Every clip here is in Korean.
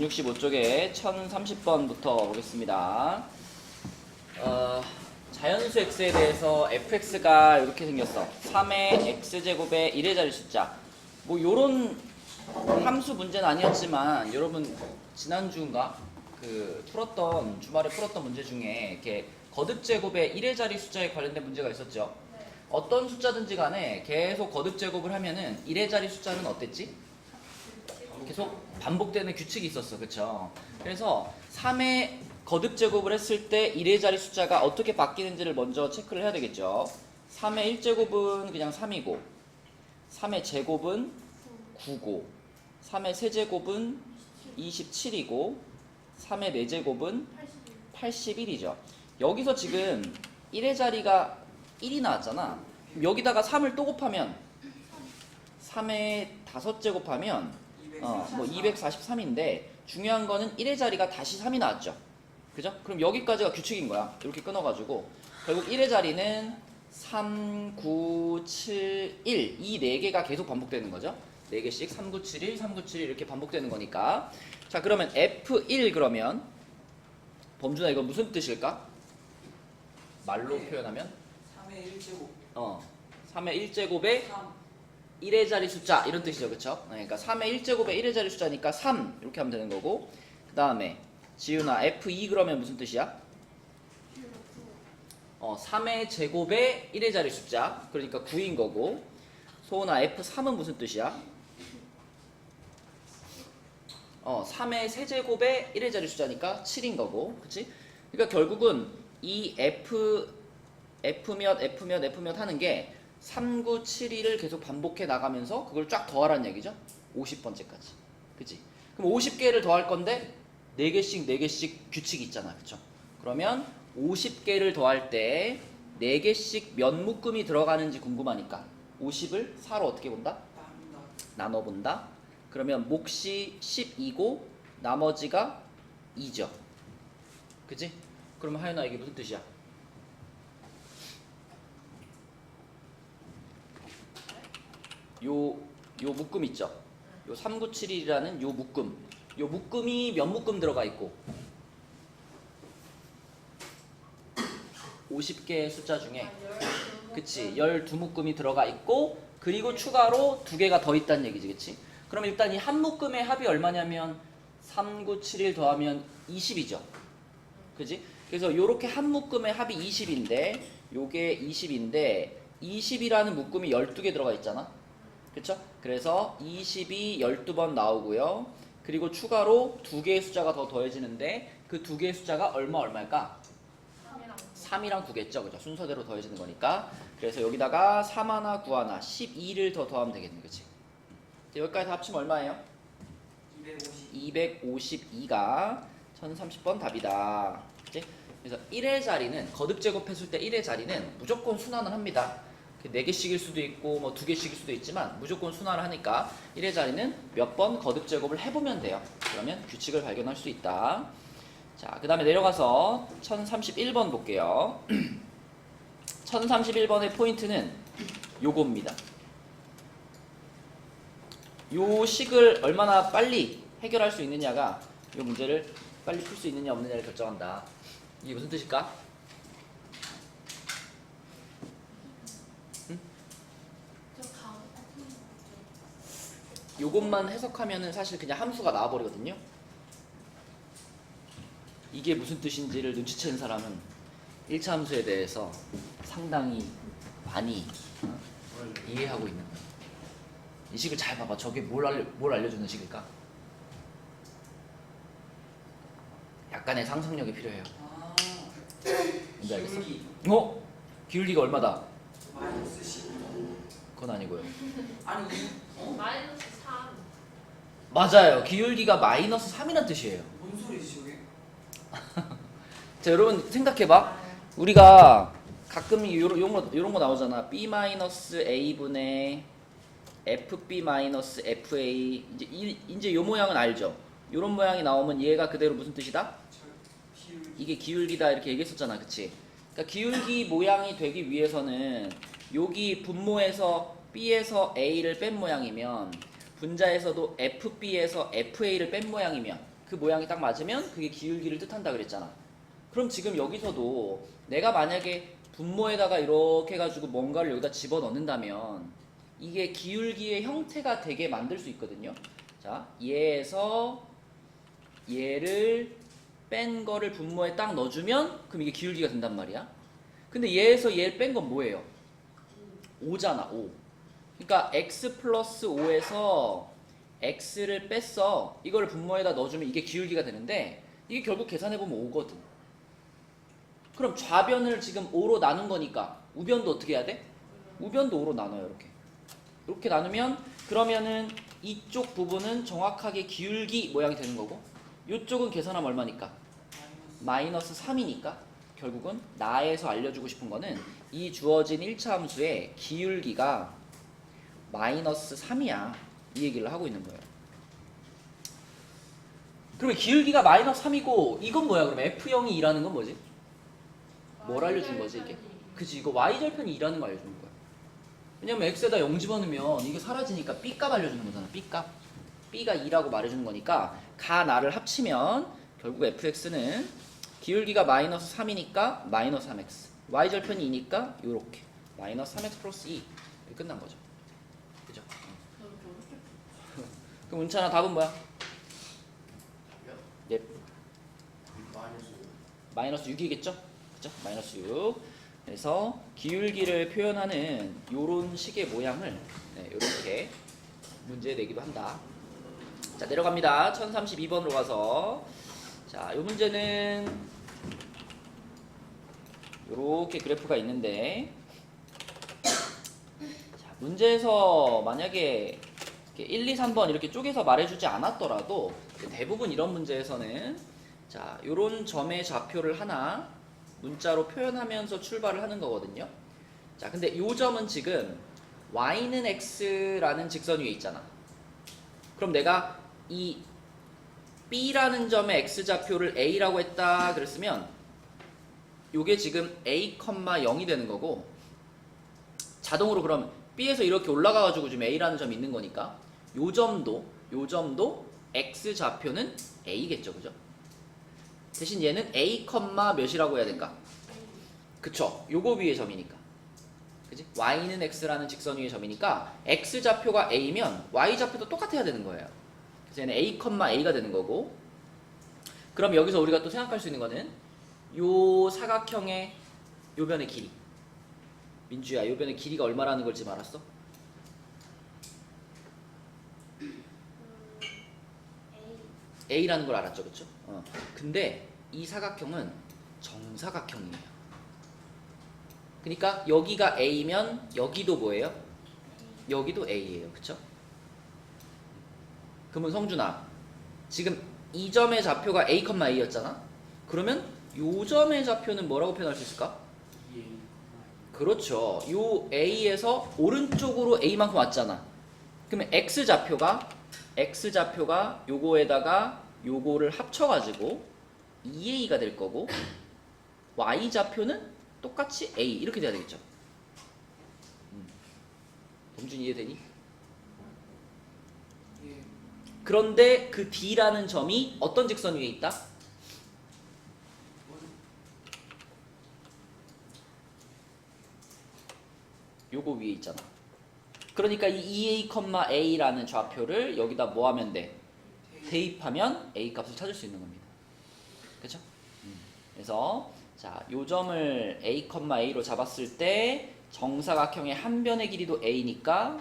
165쪽에 1030번부터 보겠습니다. 자연수 x에 대해서 fx가 이렇게 생겼어. 3의 x제곱의 1의 자리 숫자. 뭐 요런 함수 문제는 아니었지만 여러분 지난주인가 주말에 풀었던 문제 중에 이렇게 거듭제곱의 1의 자리 숫자에 관련된 문제가 있었죠. 어떤 숫자든지 간에 계속 거듭제곱을 하면은 1의 자리 숫자는 어땠지? 계속 반복되는 규칙이 있었어. 그쵸? 그래서 3의 거듭제곱을 했을 때 1의 자리 숫자가 어떻게 바뀌는지를 먼저 체크를 해야 되겠죠. 3의 1제곱은 그냥 3이고 3의 제곱은 9고 3의 세제곱은 27이고 3의 4제곱은 81이죠. 여기서 지금 1의 자리가 1이 나왔잖아. 여기다가 3을 또 곱하면 3의 5제곱하면 뭐 243인데 중요한 거는 1의 자리가 다시 3이 나왔죠. 그죠? 그럼 여기까지가 규칙인 거야. 이렇게 끊어가지고 결국 1의 자리는 3, 9, 7, 1 이 4개가 계속 반복되는 거죠. 4개씩 3, 9, 7, 1, 3, 9, 7, 1 이렇게 반복되는 거니까. 자, 그러면 F1 그러면 범준아 이거 무슨 뜻일까? 말로 표현하면 3의 1제곱 3의 1제곱에 1의 자리 숫자 이런 뜻이죠. 그쵸? 그러니까 3의 1제곱에 1의 자리 숫자니까 3 이렇게 하면 되는 거고, 그 다음에 지윤아 F2 그러면 무슨 뜻이야? 3의 제곱에 1의 자리 숫자, 그러니까 9인 거고. 소은아 F3은 무슨 뜻이야? 3의 세제곱에 1의 자리 숫자니까 7인 거고. 그치? 그러니까 결국은 이 F 몇 하는 게 3, 9, 7, 1을 계속 반복해 나가면서 그걸 쫙 더하라는 얘기죠. 50번째까지. 그치? 그럼 50개를 더할 건데 4개씩 규칙이 있잖아. 그쵸? 그러면 50개를 더할 때 4개씩 몇 묶음이 들어가는지 궁금하니까 50을 4로 어떻게 본다? 나눠본다. 그러면 몫이 12고 나머지가 2죠. 그치? 그러면 하윤아 이게 무슨 뜻이야? 요 묶음 있죠? 요 3971이라는 요 묶음이 몇 묶음 들어가 있고 50개의 숫자 중에 그치 12묶음이 들어가 있고 그리고 추가로 2개가 더 있다는 얘기지. 그치? 그럼 일단 이 한 묶음의 합이 얼마냐면 3971 더하면 20이죠. 그치? 그래서 요렇게 한 묶음의 합이 20인데 요게 20인데 20이라는 묶음이 12개 들어가 있잖아. 그쵸? 그래서 20이 12번 나오고요. 그리고 추가로 2개의 숫자가 더 더해지는데 그 2개의 숫자가 얼마일까? 3이랑 9겠죠. 그죠? 순서대로 더해지는 거니까. 그래서 여기다가 3 하나 9 하나 12를 더 더하면 되겠네. 그치? 여기까지 다 합치면 얼마예요? 252가 1030번 답이다. 그치? 그래서 1의 자리는 거듭제곱했을 때 1의 자리는 무조건 순환을 합니다. 4개씩일 수도 있고 뭐 2개씩일 수도 있지만 무조건 순환을 하니까 1의 자리는 몇 번 거듭제곱을 해보면 돼요. 그러면 규칙을 발견할 수 있다. 자, 그 다음에 내려가서 1031번 볼게요. 1031번의 포인트는 요겁니다. 요 식을 얼마나 빨리 해결할 수 있느냐가 요 문제를 빨리 풀 수 있느냐 없느냐를 결정한다. 이게 무슨 뜻일까? 요것만 해석하면은 사실 그냥 함수가 나와버리거든요. 이게 무슨 뜻인지를 눈치챈 사람은 1차 함수에 대해서 상당히 많이 이해하고 있는 거예요. 이 식을 잘 봐봐. 저게 뭘 알려주는 식일까? 약간의 상상력이 필요해요. 뭔지 알겠어? 기울기가 얼마다? 마이너스 10. 그건 아니고요. 아니 마이너스 3. 맞아요. 기울기가 마이너스 3이란 뜻이에요. 뭔 소리지 저게? 자, 여러분 생각해봐. 우리가 가끔 요런 거 나오잖아. B-A분의 FB-FA. 이제 요 모양은 알죠? 요런 모양이 나오면 얘가 그대로 무슨 뜻이다? 이게 기울기다 이렇게 얘기했었잖아. 그치? 그러니까 기울기 모양이 되기 위해서는 여기 분모에서 B에서 A를 뺀 모양이면 분자에서도 FB에서 FA를 뺀 모양이면 그 모양이 딱 맞으면 그게 기울기를 뜻한다 그랬잖아. 그럼 지금 여기서도 내가 만약에 분모에다가 이렇게 해가지고 뭔가를 여기다 집어넣는다면 이게 기울기의 형태가 되게 만들 수 있거든요. 자, 얘에서 얘를 뺀 거를 분모에 딱 넣어주면 그럼 이게 기울기가 된단 말이야. 근데 얘에서 얘를 뺀 건 뭐예요? 5잖아, 5. 그러니까 x 플러스 5에서 x를 뺐어. 이걸 분모에다 넣어주면 이게 기울기가 되는데 이게 결국 계산해보면 5거든. 그럼 좌변을 지금 5로 나눈 거니까 우변도 어떻게 해야 돼? 우변도 5로 나눠요. 이렇게 나누면 그러면은 이쪽 부분은 정확하게 기울기 모양이 되는 거고 이쪽은 계산하면 얼마니까? 마이너스 3이니까 결국은 나에서 알려주고 싶은 거는 이 주어진 1차 함수의 기울기가 마이너스 3이야. 이 얘기를 하고 있는 거예요. 그러면 기울기가 마이너스 3이고 이건 뭐야? 그럼 F0이 2라는 건 뭐지? 뭘 알려준 거지 이게? 그치, 이거 y절편이 2라는 거 알려주는 거야. 왜냐면 x에다 0 집어넣으면 이게 사라지니까 b값 알려주는 거잖아. b값. b가 2라고 말해주는 거니까 가 나를 합치면 결국 fx는 기울기가 마이너스 3이니까 마이너스 3x, y절편이 2니까 요렇게 마이너스 3x 플러스 2 이렇게 끝난 거죠. 그죠? 그럼 문찬아 답은 뭐야? 예. 마이너스 6이겠죠? 그죠? 마이너스 6. 그래서 기울기를 표현하는 요런 식의 모양을 이렇게 문제에 내기도 한다. 자, 내려갑니다. 1032번으로 가서 자, 요 문제는 요렇게 그래프가 있는데 자, 문제에서 만약에 1, 2, 3번 이렇게 쪼개서 말해주지 않았더라도 대부분 이런 문제에서는 자, 요런 점의 좌표를 하나 문자로 표현하면서 출발을 하는 거거든요. 자, 근데 요 점은 지금 y는 x라는 직선 위에 있잖아. 그럼 내가 이 b라는 점의 x좌표를 a라고 했다 그랬으면 요게 지금 a, 0이 되는 거고 자동으로 그럼 b에서 이렇게 올라가가지고 지금 a라는 점이 있는 거니까 요 점도 x좌표는 a겠죠, 그죠? 대신 얘는 a, 몇이라고 해야 될까? 그쵸, 요거 위의 점이니까. 그지? y는 x라는 직선 위의 점이니까 x좌표가 a면 y좌표도 똑같아야 되는 거예요. 그래서 얘는 a, a가 되는 거고 그럼 여기서 우리가 또 생각할 수 있는 거는 요 사각형의 요 변의 길이 민주야, 요 변의 길이가 얼마라는 걸 지금 알았어? a라는 걸 알았죠, 그쵸? 근데 이 사각형은 정사각형이에요. 그러니까 여기가 a면 여기도 뭐예요? 여기도 a예요, 그쵸? 그러면 성준아, 지금 이 점의 좌표가 a, a였잖아? 그러면 요 점의 좌표는 뭐라고 표현할 수 있을까? 그렇죠. 요 a에서 오른쪽으로 a만큼 왔잖아. 그러면 x좌표가 요거에다가 요거를 합쳐가지고 2a가 될 거고 y좌표는 똑같이 a 이렇게 돼야 되겠죠. 동준 이해되니? 예. 그런데 그 d라는 점이 어떤 직선 위에 있다? 요거 위에 있잖아. 그러니까 이 2a, a라는 좌표를 여기다 뭐 하면 돼? 대입하면 a 값을 찾을 수 있는 겁니다. 그렇죠? 그래서 자, 요 점을 a, a로 잡았을 때 정사각형의 한 변의 길이도 a니까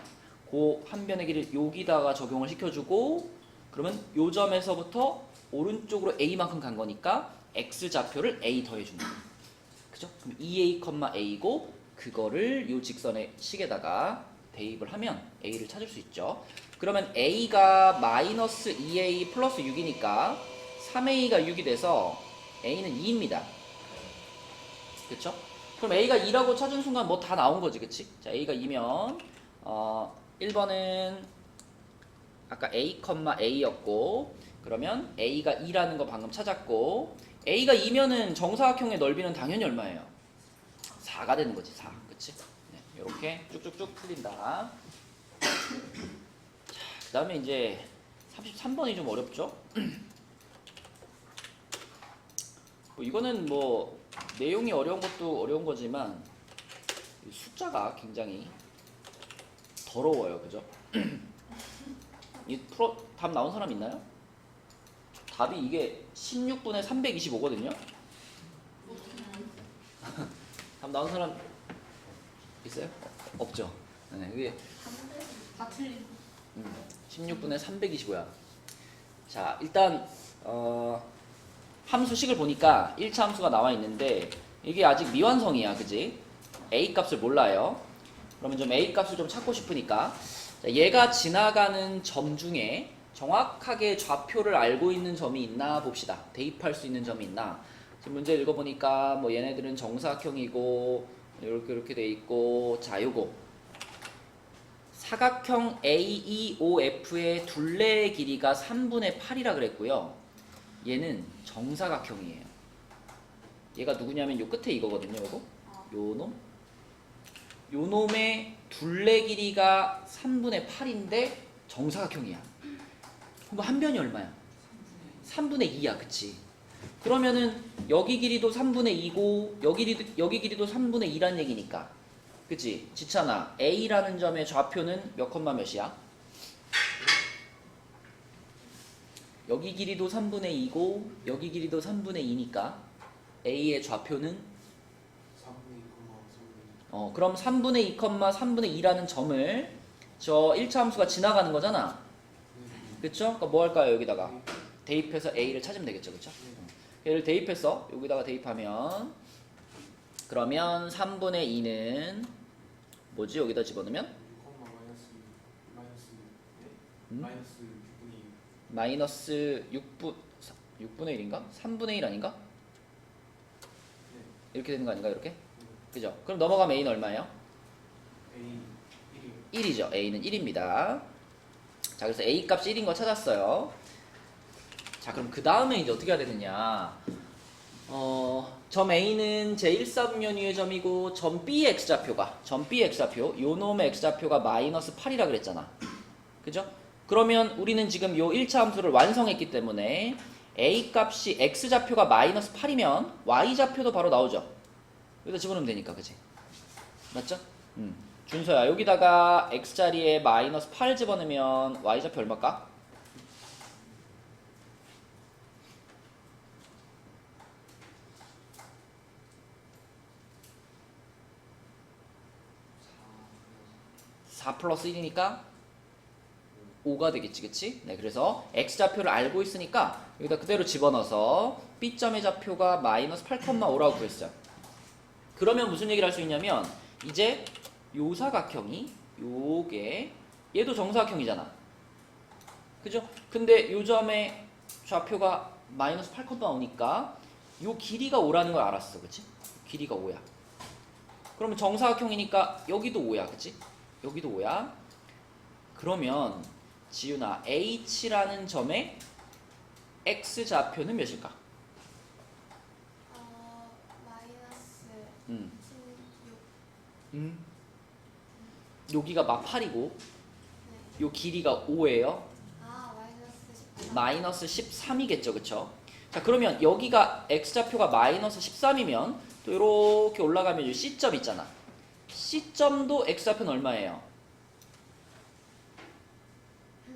그 한 변의 길이를 여기다가 적용을 시켜주고 그러면 요 점에서부터 오른쪽으로 a만큼 간 거니까 x좌표를 a 더해준다. 그죠? 그럼 2a, a고 그거를 요 직선의 식에다가 대입을 하면 a를 찾을 수 있죠. 그러면 a가 마이너스 2a 플러스 6이니까 3a가 6이 돼서 a는 2입니다. 그쵸? 그럼 a가 2라고 찾은 순간 뭐 다 나온 거지, 그치? 자, a가 2면 1번은 아까 a, a였고 그러면 a가 2라는 거 방금 찾았고 a가 2면은 정사각형의 넓이는 당연히 얼마예요? 4가 되는 거지, 4. 그치? 네, 이렇게 쭉쭉쭉 풀린다. 자, 그 다음에 이제 33번이 좀 어렵죠? 뭐 이거는 뭐 내용이 어려운 것도 어려운 거지만 이 숫자가 굉장히 더러워요, 그죠? 이 프로 답 나온 사람 있나요? 답이 이게 16분의 325거든요. 답 나온 사람 있어요? 없죠. 네, 이게 다 틀린. 16분의 325야. 자, 일단 함수식을 보니까 1차 함수가 나와 있는데 이게 아직 미완성이야, 그지? A 값을 몰라요. 그러면 좀 A 값을 좀 찾고 싶으니까 자, 얘가 지나가는 점 중에 정확하게 좌표를 알고 있는 점이 있나 봅시다. 대입할 수 있는 점이 있나. 지금 문제 읽어보니까 뭐 얘네들은 정사각형이고 이렇게 돼 있고, 자, 요거 사각형 AEOF의 둘레의 길이가 3분의 8이라 그랬고요. 얘는 정사각형이에요. 얘가 누구냐면 요 끝에 이거거든요. 요거 요 놈. 요 놈의 둘레 길이가 3분의 8인데 정사각형이야. 그럼 한 변이 얼마야? 3분의 2야, 그치? 그러면은 여기 길이도 3분의 2고 여기 길이도 3분의 2란 얘기니까, 그치? 지찬아, A라는 점의 좌표는 몇 컴마 몇이야? 여기 길이도 3분의 2고 여기 길이도 3분의 2니까 A의 좌표는 3분의 2, 그럼 3분의 2, 3분의 2라는 점을 저 1차 함수가 지나가는 거잖아. 그쵸? 그러니까 뭐 할까요? 여기다가 대입해서 A를 찾으면 되겠죠, 그쵸? 얘를 대입해서 여기다가 대입하면, 그러면 3분의 2는 뭐지? 여기다 집어넣으면 6, 마이너스 6분의 2. 마이너스 6분의 1인가? 3분의 1 아닌가? 이렇게 되는 거 아닌가? 이렇게? 그죠? 그럼 넘어가면 A는 얼마예요? A 1이요. 1이죠. A는 1입니다. 자, 그래서 A 값이 1인 거 찾았어요. 자, 그럼 그 다음에 이제 어떻게 해야 되느냐? 점 A는 제1사분면 위의 점이고 점 B의 x좌표가, 요 놈의 x좌표가 마이너스 8이라 그랬잖아. 그죠? 그러면 우리는 지금 요 1차 함수를 완성했기 때문에 A 값이 x좌표가 마이너스 8이면 y좌표도 바로 나오죠. 여기다 집어넣으면 되니까, 그치? 맞죠? 준서야, 여기다가 x자리에 마이너스 8 집어넣으면 y좌표 얼마일까? (4 플러스 1이니까) 5가 되겠지, 그치? 네, 그래서 x좌표를 알고 있으니까 여기다 그대로 집어넣어서 b점의 좌표가 마이너스 8,5라고 구했어요. 그러면 무슨 얘기를 할 수 있냐면, 이제 요 사각형이 요게 얘도 정사각형이잖아, 그죠? 근데 요 점의 좌표가 마이너스 8,5니까 요 길이가 5라는 걸 알았어, 그치? 길이가 5야. 그러면 정사각형이니까 여기도 5야, 그치? 여기도 5야. 그러면 지윤아, H라는 점의 x좌표는 몇일까? 마이너스 음. 16. 여기가 막 8이고 네. 요 길이가 5예요. 마이너스 14. 마이너스 13이겠죠, 그쵸? 자, 그러면 여기가 x좌표가 마이너스 13이면 또 이렇게 올라가면 이 C점 있잖아. C점도 x좌표는 얼마예요?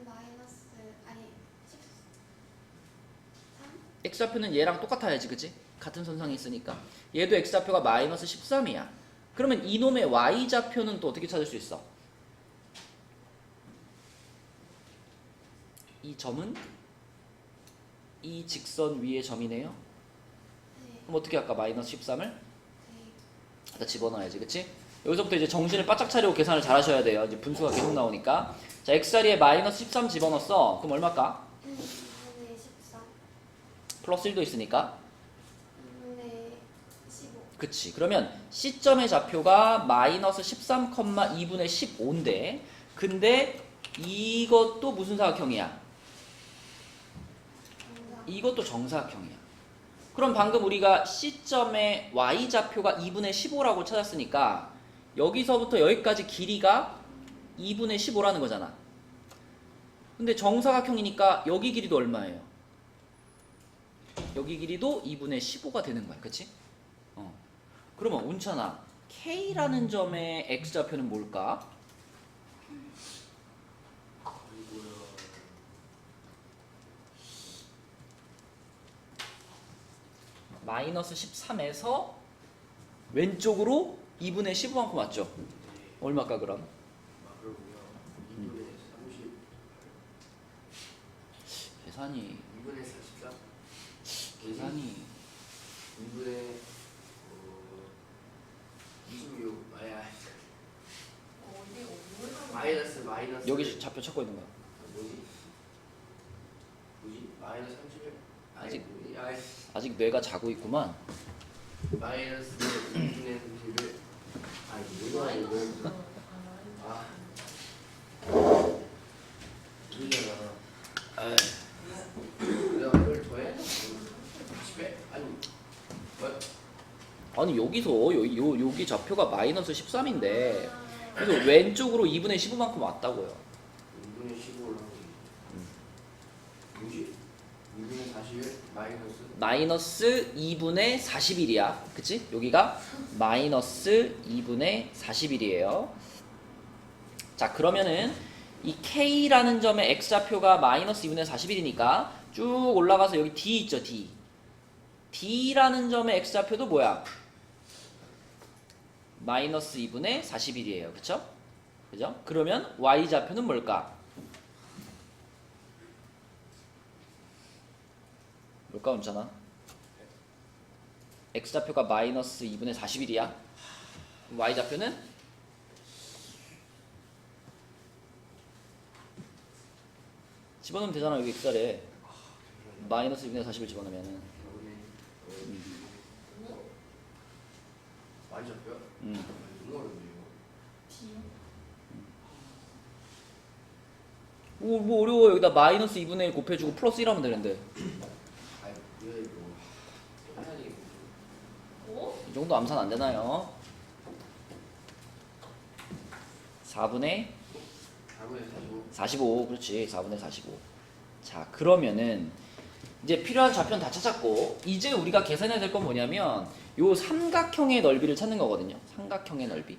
마이너스 아니 13. x좌표는 얘랑 똑같아야지, 그치? 같은 선상에 있으니까. 얘도 x좌표가 마이너스 13이야. 그러면 이놈의 y좌표는 또 어떻게 찾을 수 있어? 이 점은 이 직선 위의 점이네요. 네. 그럼 어떻게 할까? 마이너스 13을 네. 일단 집어넣어야지, 그치? 여기서부터 이제 정신을 바짝 차리고 계산을 잘 하셔야 돼요. 이제 분수가 계속 나오니까. 자, x자리에 마이너스 13 집어넣었어. 그럼 얼마일까? 2분의 14. 플러스 1도 있으니까. 2분의 15. 그치. 그러면 C점의 좌표가 마이너스 13,2분의 15인데, 근데 이것도 무슨 사각형이야? 이것도 정사각형이야. 그럼 방금 우리가 C점의 y좌표가 2분의 15라고 찾았으니까 여기서부터 여기까지 길이가 2분의 15라는 거잖아. 근데 정사각형이니까 여기 길이도 얼마예요? 여기 길이도 2분의 15가 되는 거야. 그치? 그러면 운천아, K라는 점의 X좌표는 뭘까? 아이고야. 마이너스 13에서 왼쪽으로 2분의 15만큼 왔죠? 네. 얼마까 그럼? 그러고요. 2분의 30. 계산이 2분의 44. 계산이 2분의 26. 마이너스. 여기 좌표 찾고 있는 거야. 뭐지? 마이너스 31. 아직- 뭐지? 아직 뇌가 자고 있구만. 마이너스 2분의 31. 뭐야 이거? 이잖아. 내가 이걸 더해? 10배? 아니 뭐? 아니 여기서 여기 좌표가 마이너스 13인데 그래서 왼쪽으로 2분의 15만큼 왔다고요. 2분의 15를 하고 뭐지? 2분의 41 마이너스 2분의 41이야. 그치? 여기가 마이너스 2분의 41이에요. 자 그러면은 이 K라는 점의 X좌표가 마이너스 2분의 41이니까 쭉 올라가서 여기 D 있죠. D. D라는 점의 X좌표도 뭐야? 마이너스 2분의 41이에요. 그쵸? 그죠? 그러면 Y좌표는 뭘까? 뭘까 엄잖아? X좌표가 마이너스 2분의 41이야. Y좌표는? 집어넣으면 되잖아. 여기 X자리에 마이너스 2분의 40을 집어넣으면은 많이 잡혀요? 너무 어렵네요. 뭐 어려워. 여기다 마이너스 2분의 1 곱해주고 플러스 1 하면 되는데 아니 왜 이거 해야 되겠고. 이 정도 암산 안 되나요? 4분의 4분의 45. 45. 그렇지. 4분의 45. 자 그러면은 이제 필요한 좌표는 다 찾았고 이제 우리가 계산해야 될 건 뭐냐면 요 삼각형의 넓이를 찾는 거거든요. 삼각형의 넓이.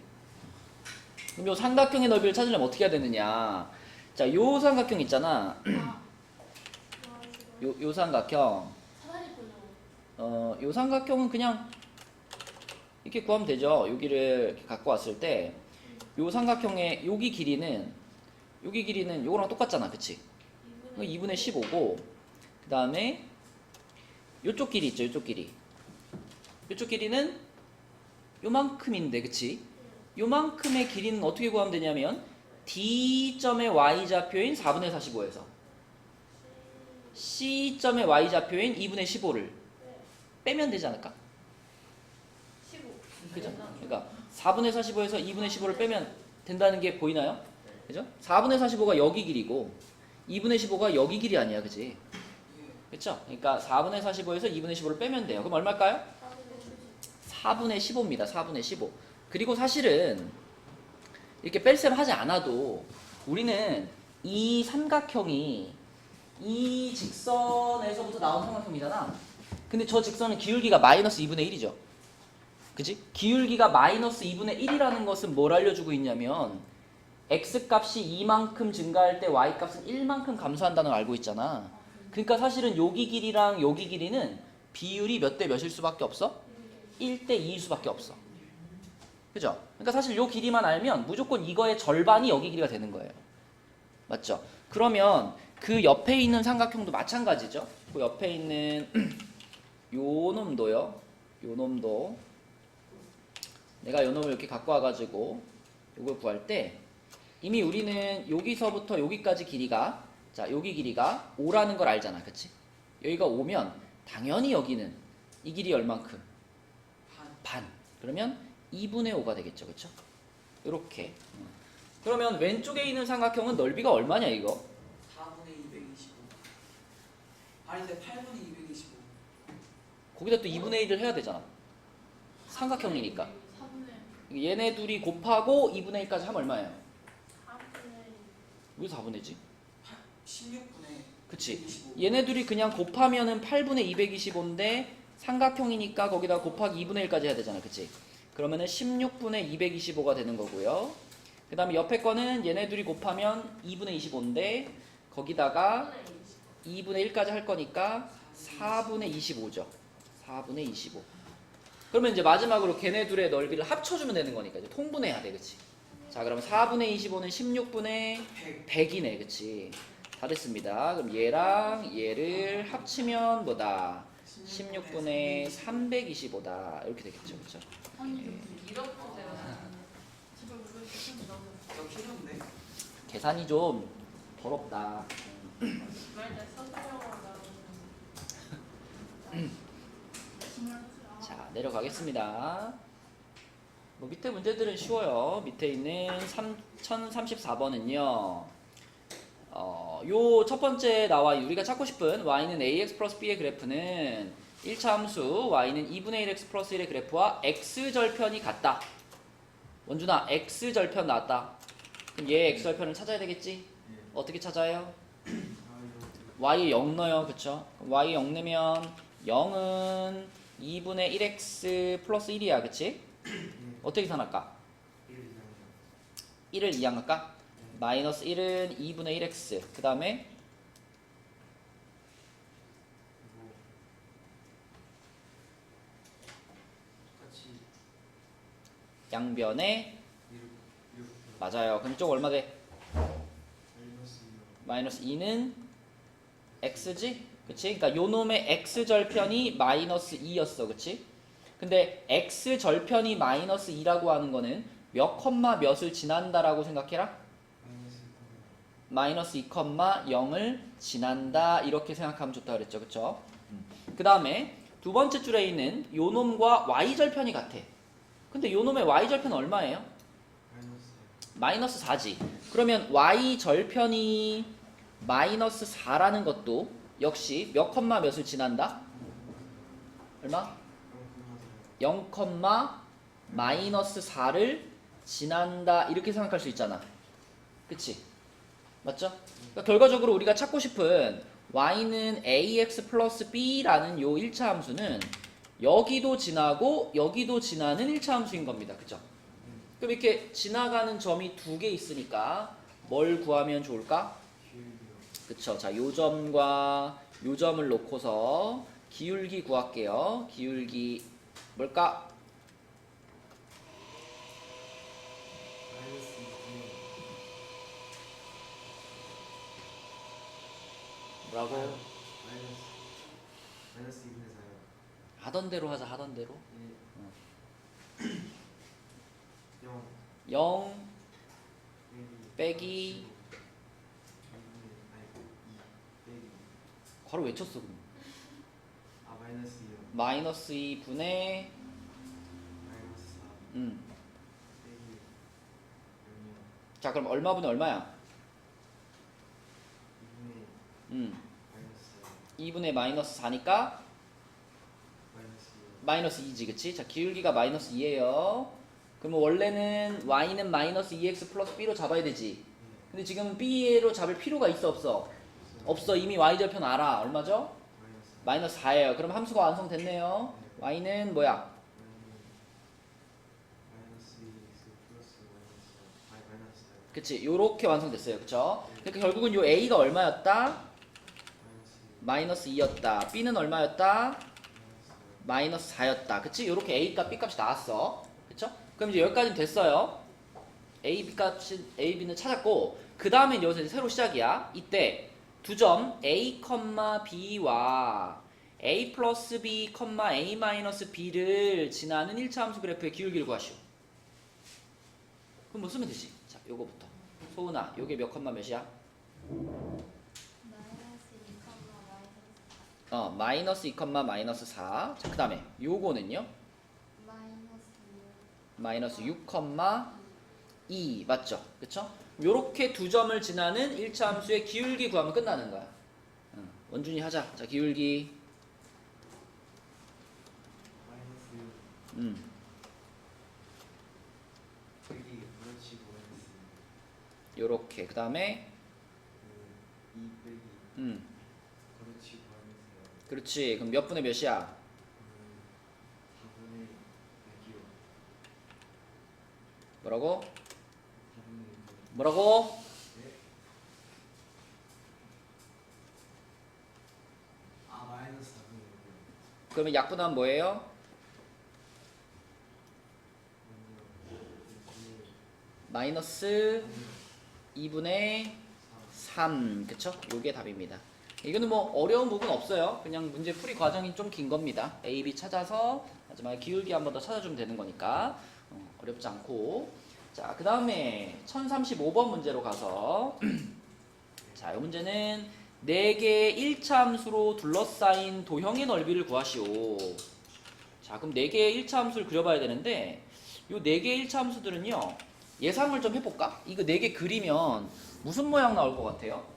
그럼 요 삼각형의 넓이를 찾으려면 어떻게 해야 되느냐. 자 요 삼각형 있잖아. 요 삼각형. 요 삼각형은 그냥 이렇게 구하면 되죠. 여기를 이렇게 갖고 왔을 때 요 삼각형의 여기 길이는 요거랑 똑같잖아. 그치? 2분의 15고 그 다음에 요쪽 길이 있죠. 요쪽 길이는 요만큼인데 그치? 요만큼의 길이는 어떻게 구하면 되냐면 D점의 Y좌표인 4분의 45에서 C점의 Y좌표인 2분의 15를 빼면 되지 않을까? 15. 그죠? 그러니까 4분의 45에서 2분의 15를 빼면 된다는 게 보이나요? 그죠? 4분의 45가 여기 길이고 2분의 15가 여기 길이 아니야. 그지? 그쵸? 그러니까 4분의 45에서 2분의 15를 빼면 돼요. 그럼 얼마일까요? 4분의 15입니다. 4분의 15. 그리고 사실은 이렇게 뺄셈 하지 않아도 우리는 이 삼각형이 이 직선에서부터 나온 삼각형이잖아. 근데 저 직선은 기울기가 마이너스 2분의 1이죠. 그치? 기울기가 마이너스 2분의 1이라는 것은 뭘 알려주고 있냐면 X값이 이만큼 증가할 때 Y값은 1만큼 감소한다는 걸 알고 있잖아. 그러니까 사실은 여기 길이랑 여기 길이는 비율이 몇 대 몇일 수밖에 없어? 1대 2일 수밖에 없어. 그죠? 그러니까 사실 요 길이만 알면 무조건 이거의 절반이 여기 길이가 되는 거예요. 맞죠? 그러면 그 옆에 있는 삼각형도 마찬가지죠. 그 옆에 있는 요 놈도요. 요 놈도 내가 요 놈을 이렇게 갖고 와가지고 요걸 구할 때 이미 우리는 여기서부터 여기까지 길이가 자 여기 길이가 5라는 걸 알잖아. 그치? 여기가 5면 당연히 여기는 이 길이 얼만큼? 반. 그러면 2분의 5가 되겠죠. 그쵸? 이렇게. 그러면 왼쪽에 있는 삼각형은 넓이가 얼마냐 이거? 4분의 225. 아니 근데 8분의 225. 거기다 또 2분의 1을 해야 되잖아. 삼각형이니까. 얘네 둘이 곱하고 2분의 1까지 하면 얼마예요? 왜 4분의지? 16분의 그치? 225. 얘네 둘이 그냥 곱하면은 8분의 225인데 삼각형이니까 거기다 곱하기 2분의 1까지 해야 되잖아. 그치? 그러면은 16분의 225가 되는 거고요. 그 다음에 옆에 거는 얘네 둘이 곱하면 2분의 25인데 거기다가 2분의 1까지 할 거니까 4분의 25죠. 4분의 25. 그러면 이제 마지막으로 걔네 둘의 넓이를 합쳐주면 되는 거니까 이제 통분해야 돼. 그치? 자, 그러면 4분의 25는 16분의 100. 100이네. 그치? 다 됐습니다. 그럼 얘랑 얘를 합치면 뭐다? 16분의 325다. 이렇게 되겠죠. 그쵸? 아니 이렇게 돼요. 제발 그걸 좀 너무 이거 필요한데. 계산이 좀 더럽다. 말때 써주려고 나오는. 자, 내려가겠습니다. 뭐 밑에 문제들은 쉬워요. 밑에 있는 1034번은요. 요 첫 번째 나와 우리가 찾고 싶은 y는 ax 플러스 b의 그래프는 1차 함수 y는 2분의 1x 플러스 1의 그래프와 x절편이 같다. 원준아, x절편 나왔다. 그럼 얘 x절편을 찾아야 되겠지? 어떻게 찾아요? y 0 넣어요. 그쵸? y 0 넣으면 0은 2분의 1x 플러스 1이야. 그치? 어떻게 계산할까? 1을 이항할까? 마이너스 1은 2분의 1x. 그 다음에 양변에 맞아요. 그럼 이쪽 얼마 돼? 마이너스 2는 x지? 그치? 그러니까 요 놈의 x절편이 마이너스 2였어. 그치? 근데 x절편이 마이너스 2라고 하는 거는 몇 컴마 몇을 지난다라고 생각해라? 마이너스 2, 0을 지난다. 이렇게 생각하면 좋다 그랬죠. 그쵸? 그 다음에 두 번째 줄에 있는 요 놈과 y절편이 같아. 근데 요 놈의 y절편은 얼마예요? 마이너스 4지. 그러면 y절편이 마이너스 4라는 것도 역시 몇 컴마 몇을 지난다? 얼마? 0, 마이너스 4를 지난다. 이렇게 생각할 수 있잖아. 그치? 맞죠? 그러니까 결과적으로 우리가 찾고 싶은 y는 ax 플러스 b라는 요 1차 함수는 여기도 지나고 여기도 지나는 1차 함수인 겁니다. 그죠? 그럼 이렇게 지나가는 점이 두 개 있으니까 뭘 구하면 좋을까? 그쵸? 자, 요 점과 요 점을 놓고서 기울기 구할게요. 기울기 뭘까? 뭐라고? 마이너스 2분의 4요. 하던 대로 하자. 하던 대로. 0 0 빼기 바로 외쳤어. 그럼. 마이너스 2요. 마이너스 2분의 마이너스 4 빼기0이요. 자, 그럼 얼마분의 얼마야? 2분의 마이너스 2분의 마이너스 4니까 마이너스 2요. 마이너스 2지. 그치? 자, 기울기가 마이너스 2예요. 그러면 원래는 y는 마이너스 2x 플러스 b로 잡아야 되지. 근데 지금 b로 잡을 필요가 있어 없어? 없어. 이미 y절편 알아. 얼마죠? 마이너스 4예요. 그럼 함수가 완성됐네요. y는 뭐야? 마이너스 2x 플러스 마이너스 4요. 그치? 요렇게 완성됐어요. 그쵸? 그러니까 결국은 요 a가 얼마였다? 마이너스 2. 마이너스 2였다. b는 얼마였다? 마이너스 4요. 마이너스 4였다. 그치? 요렇게 a 값, b 값이 나왔어. 그쵸? 그럼 이제 여기까지는 됐어요. a, b 값이, a, b는 찾았고, 그 다음에 여기서 이제 새로 시작이야. 이때 두 점 a, b와 a 플러스 b, a 마이너스 b를 지나는 1차 함수 그래프의 기울기를 구하시오. 그럼 뭐 쓰면 되지? 자, 요거부터. 소은아, 요게 몇 컴마 몇이야? 마이너스 2, 마이너스 4. 자, 그 다음에 요거는요? 마이너스 6, 2. 맞죠? 그쵸? 요렇게 두 점을 지나는 1차 함수의 기울기 구하면 끝나는 거야. 원준이 하자. 자, 기울기. 마이너스 6. 여기 그렇지 마이너스 요렇게. 그 다음에 2 빼기 그렇지. 그럼 몇 분의 몇이야? 4분의 100이요. 뭐라고? 4분의 100. 뭐라고? 네. 마이너스 4분의 100이요. 그러면 약분하면 뭐예요? 마이너스 2분의 3. 그쵸? 요게 답입니다. 이거는 뭐 어려운 부분 없어요. 그냥 문제 풀이 과정이 좀 긴 겁니다. A, B 찾아서 마지막에 기울기 한 번 더 찾아주면 되는 거니까 어렵지 않고. 자, 그 다음에 1035번 문제로 가서 자, 이 문제는 4개의 1차 함수로 둘러싸인 도형의 넓이를 구하시오. 자, 그럼 4개의 1차 함수를 그려봐야 되는데 이 4개의 1차 함수들은요, 예상을 좀 해볼까? 이거 4개 그리면 무슨 모양 나올 것 같아요?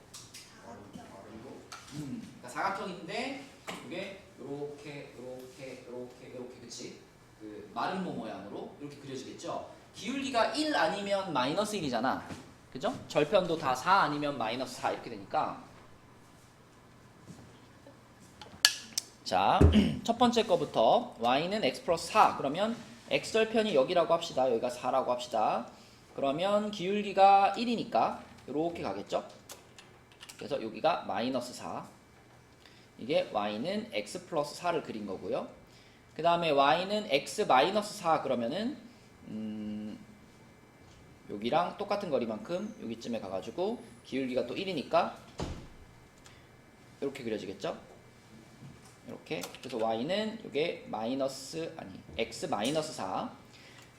그러니까 사각형인데 이게 요렇게 그치? 그 마름모 모양으로 이렇게 그려지겠죠? 기울기가 1 아니면 마이너스 1이잖아. 그죠? 절편도 다 4 아니면 마이너스 4 이렇게 되니까. 자, 첫 번째 거부터 y는 x 플러스 4. 그러면 x절편이 여기라고 합시다. 여기가 4라고 합시다. 그러면 기울기가 1이니까 이렇게 가겠죠? 그래서 여기가 마이너스 4. 이게 y는 x 플러스 4를 그린 거고요. 그 다음에 y는 x 마이너스 4 그러면은 여기랑 똑같은 거리만큼 여기쯤에 가가지고 기울기가 또 1이니까 이렇게 그려지겠죠? 이렇게. 그래서 y는 이게 x 마이너스 4.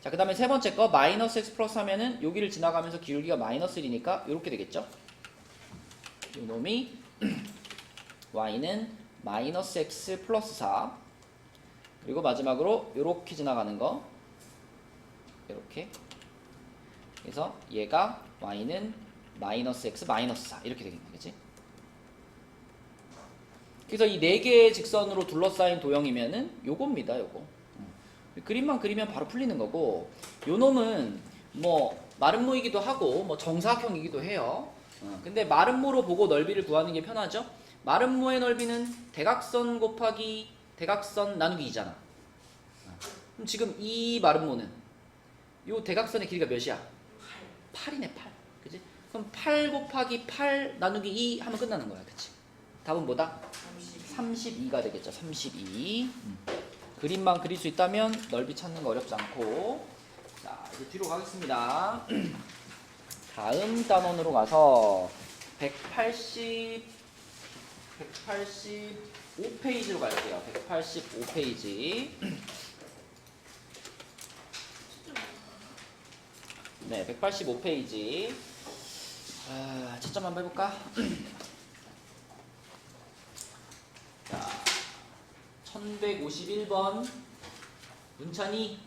자, 그 다음에 세 번째 거 마이너스 x 플러스 하면은 여기를 지나가면서 기울기가 마이너스 1이니까 이렇게 되겠죠? 이 놈이 y는 마이너스 x 플러스 4. 그리고 마지막으로 이렇게 지나가는 거 이렇게. 그래서 얘가 y는 마이너스 x 마이너스 4 이렇게 되겠네, 그치? 그래서 이 4개의 직선으로 둘러싸인 도형이면은 요겁니다, 요거. 그림만 그리면 바로 풀리는 거고, 요 놈은 뭐 마름모이기도 하고 뭐 정사각형이기도 해요. 근데 마름모로 보고 넓이를 구하는 게 편하죠? 마름모의 넓이는 대각선 곱하기 대각선 나누기 2잖아. 그럼 지금 이 마름모는 요 대각선의 길이가 몇이야? 8이네, 8. 그치? 그럼 8 곱하기 8 나누기 2 하면 끝나는 거야, 그치? 답은 뭐다? 32가 되겠죠. 32. 그림만 그릴 수 있다면 넓이 찾는 거 어렵지 않고. 자, 이제 뒤로 가겠습니다. 다음 단원으로 가서 185페이지로 갈게요. 185페이지. 네, 185페이지. 채점 한번 해볼까? 자, 1151번 문찬이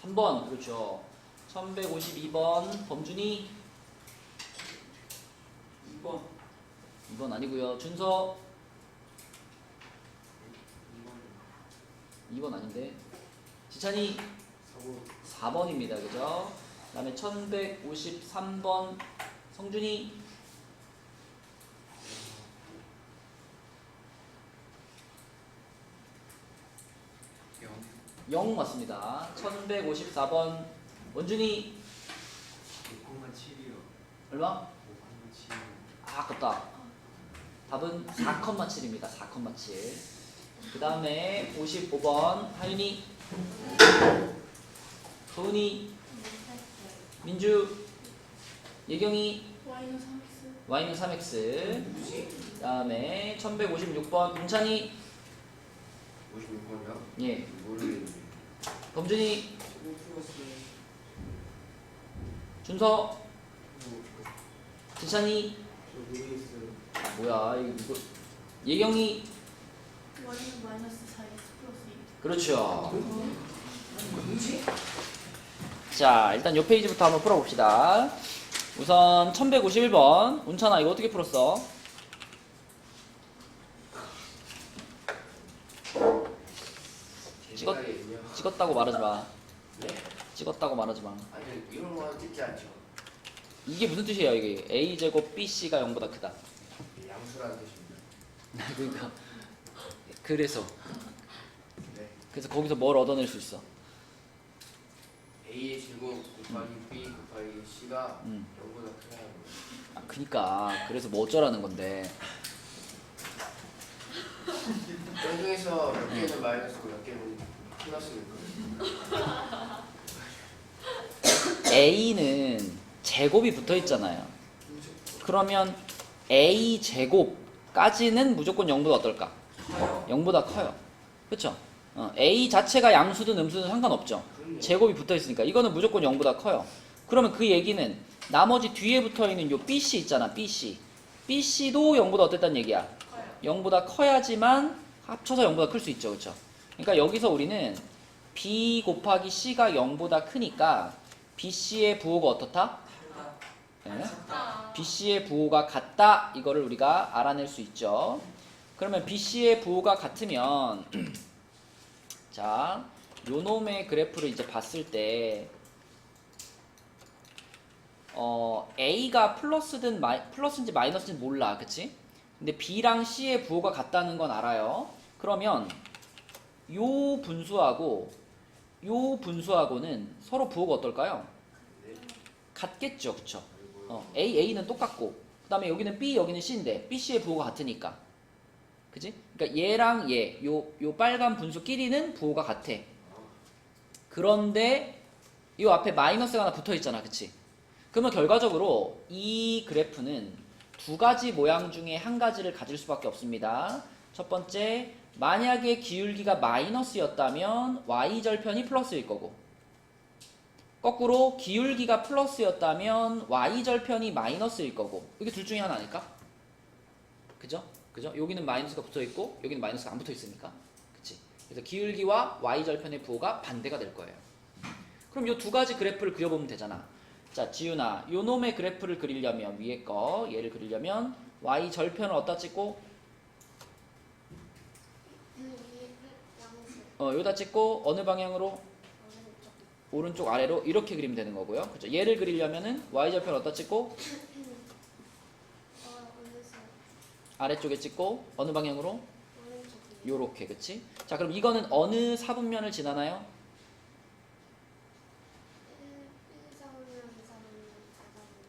3번. 그렇죠. 1152번 범준이 2번 아니고요. 준서 2번 아닌데. 지찬이 4번입니다. 그죠? 그 다음에 1153번 성준이 0 맞습니다. 1154번 원준이 5,7이요. 얼마? 5,7. 아, 아깝다. 답은 4,7입니다. 4,7. 그 다음에 55번 하윤이, 소은이, 민주, 예경이, y는 3x. 그 다음에 1156번 문찬이, 56번이요? 예, 모르겠는데. 범준이, 못 풀었어요. 준서, 지찬이, 저 모르겠어요. 뭐야 이거, 예경이. y는 마이너스 4x 플러스 2. 그렇죠. 뭐지? 자, 일단 요 페이지부터 한번 풀어봅시다. 우선 1151번 운찬아, 이거 어떻게 풀었어? 제 생각에는요. 찍었다고 말하지 마. 네? 찍었다고 말하지 마. 아니 이런 거는 찍지 않죠. 이게 무슨 뜻이에요? 이게 a제곱 bc가 0보다 크다. 양수 양수라는 뜻입니다. 그러니까 그래서 네. 거기서 뭘 얻어낼 수 있어? A의 제곱 곱하기 B 곱하기 C가 0보다 크다는 거예요. 아, 그니까 그래서 뭐 어쩌라는 건데. 그 중에서 몇 개는 마이너스고 몇 개는 플러스일 거예요. A는 제곱이 붙어 있잖아요. 그러면 A 제곱까지는 무조건 0보다 어떨까? 0보다 커요. 그쵸? A 자체가 양수든 음수든 상관없죠. 제곱이 붙어 있으니까 이거는 무조건 0보다 커요. 그러면 그 얘기는 나머지 뒤에 붙어 있는 요 BC 있잖아. BC도 0보다 어땠단 얘기야? 0보다 커야지만 합쳐서 0보다 클 수 있죠. 그쵸? 그러니까 여기서 우리는 B 곱하기 C가 0보다 크니까 BC의 부호가 어떻다? 네? BC의 부호가 같다. 이거를 우리가 알아낼 수 있죠. 그러면 BC의 부호가 같으면 자, 요놈의 그래프를 이제 봤을 때 A가 플러스인지 마이너스인지 몰라. 그치? 근데 B랑 C의 부호가 같다는 건 알아요. 그러면 요 분수하고는 서로 부호가 어떨까요? 같겠죠. 그쵸? A는 똑같고 그 다음에 여기는 B, 여기는 C인데 B, C의 부호가 같으니까. 그치? 그러니까 얘랑 요 빨간 분수끼리는 부호가 같아. 그런데 요 앞에 마이너스가 하나 붙어 있잖아. 그치? 그러면 결과적으로 이 그래프는 두 가지 모양 중에 한 가지를 가질 수밖에 없습니다. 첫 번째, 만약에 기울기가 마이너스였다면 y절편이 플러스일 거고, 거꾸로 기울기가 플러스였다면 y절편이 마이너스일 거고, 이게 둘 중에 하나 아닐까? 그죠? 여기는 마이너스가 붙어 있고 여기는 마이너스가 안 붙어 있으니까. 그치? 그래서 기울기와 y절편의 부호가 반대가 될 거예요. 그럼 이 두 가지 그래프를 그려보면 되잖아. 자, 지윤아, 요 놈의 그래프를 그리려면 위에 거 얘를 그리려면 y절편을 어디다 찍고 여기다 찍고 어느 방향으로? 오른쪽 아래로 이렇게 그리면 되는 거고요. 그죠? 얘를 그리려면은 y절편 어디다 찍고 아래쪽에 찍고 어느 방향으로? 요렇게. 그치? 자, 그럼 이거는 어느 사분면을 지나나요?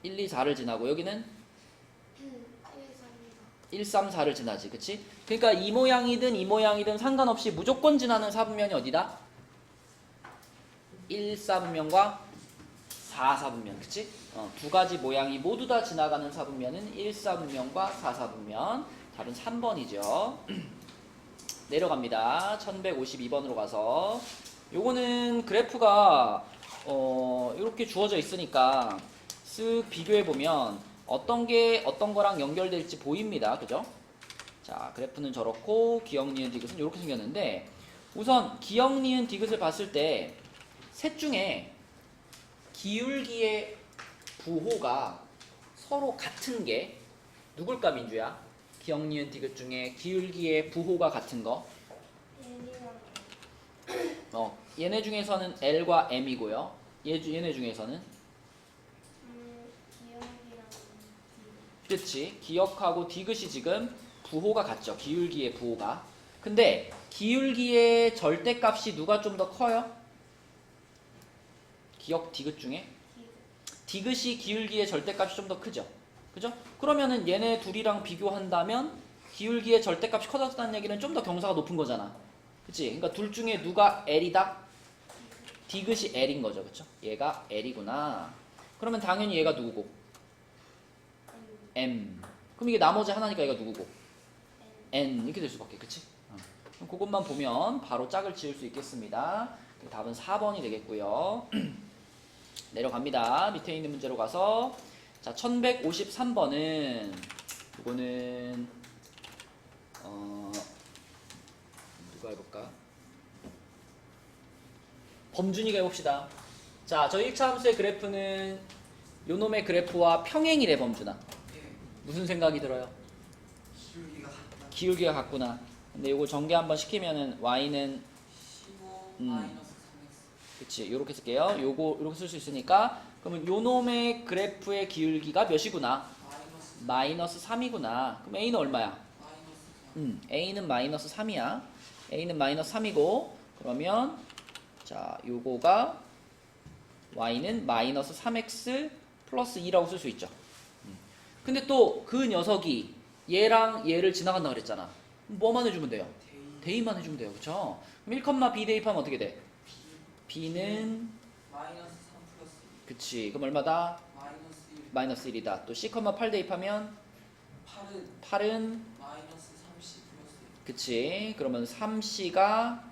1, 2, 4를 지나고 여기는 1, 3, 4를 지나지. 그치? 그러니까 이 모양이든 상관없이 무조건 지나는 사분면이 어디다? 1, 4분면과 4, 4분면. 그치? 두 가지 모양이 모두 다 지나가는 사분면은 1, 4분면과 4, 4분면. 답은 3번이죠. 내려갑니다. 1152번으로 가서 요거는 그래프가 이렇게 주어져 있으니까 쓱 비교해보면 어떤 게 어떤 거랑 연결될지 보입니다. 그죠? 자, 그래프는 저렇고 기역, 니은, 디귿은 이렇게 생겼는데 우선 기역, 니은, 디귿을 봤을 때 셋 중에 기울기의 부호가 서로 같은 게 누굴까, 민주야? 기역, 니은, 디귿 중에 기울기의 부호가 같은 거 얘네 중에서는 L과 M이고요. 얘네 중에서는 그렇지. 기역하고 디귿이 지금 부호가 같죠. 기울기의 부호가. 근데 기울기의 절대값이 누가 좀 더 커요? 기역, 디귿 중에? 디귿이 기울기의 절대값이 좀 더 크죠. 그죠? 그러면은 얘네 둘이랑 비교한다면 기울기의 절대값이 커졌다는 얘기는 좀 더 경사가 높은 거잖아. 그치? 그러니까 둘 중에 누가 L이다? 디귿이 L인 거죠. 그쵸? 얘가 L이구나. 그러면 당연히 얘가 누구고? M. 그럼 이게 나머지 하나니까 얘가 누구고? N. 이렇게 될 수밖에. 그치? 그럼 그것만 보면 바로 짝을 지을 수 있겠습니다. 답은 4번이 되겠고요. 내려갑니다. 밑에 있는 문제로 가서 자, 1153번은 이거는 누가 해볼까? 범준이가 해봅시다. 자, 저 1차 함수의 그래프는 요놈의 그래프와 평행이래. 범준아, 무슨 생각이 들어요? 기울기가 같구나. 근데 요거 전개 한번 시키면은 y는 15 마이너스 3x. 그치, 요렇게 쓸게요. 요거 요렇게 쓸 수 있으니까 그러면 요놈의 그래프의 기울기가 몇이구나? 마이너스 마이너스 3이구나. 그럼 A는 얼마야? 마이너스 3. A는 마이너스 3이야. A는 마이너스 3이고 그러면 자 요거가 Y는 마이너스 3X 플러스 2라고 쓸 수 있죠. 근데 또 그 녀석이 얘랑 얘를 지나간다 그랬잖아. 뭐만 해주면 돼요? 대입만 해주면 돼요. 그쵸? 그럼 1, B 대입하면 어떻게 돼? B는 마이너스 3 플러스 2. 그치. 그럼 얼마다? 마이너스 1. 마이너스 1이다. 또 C, 8 대입하면 8은 마이너스 30 플러스 1. 그치. 그러면 3C가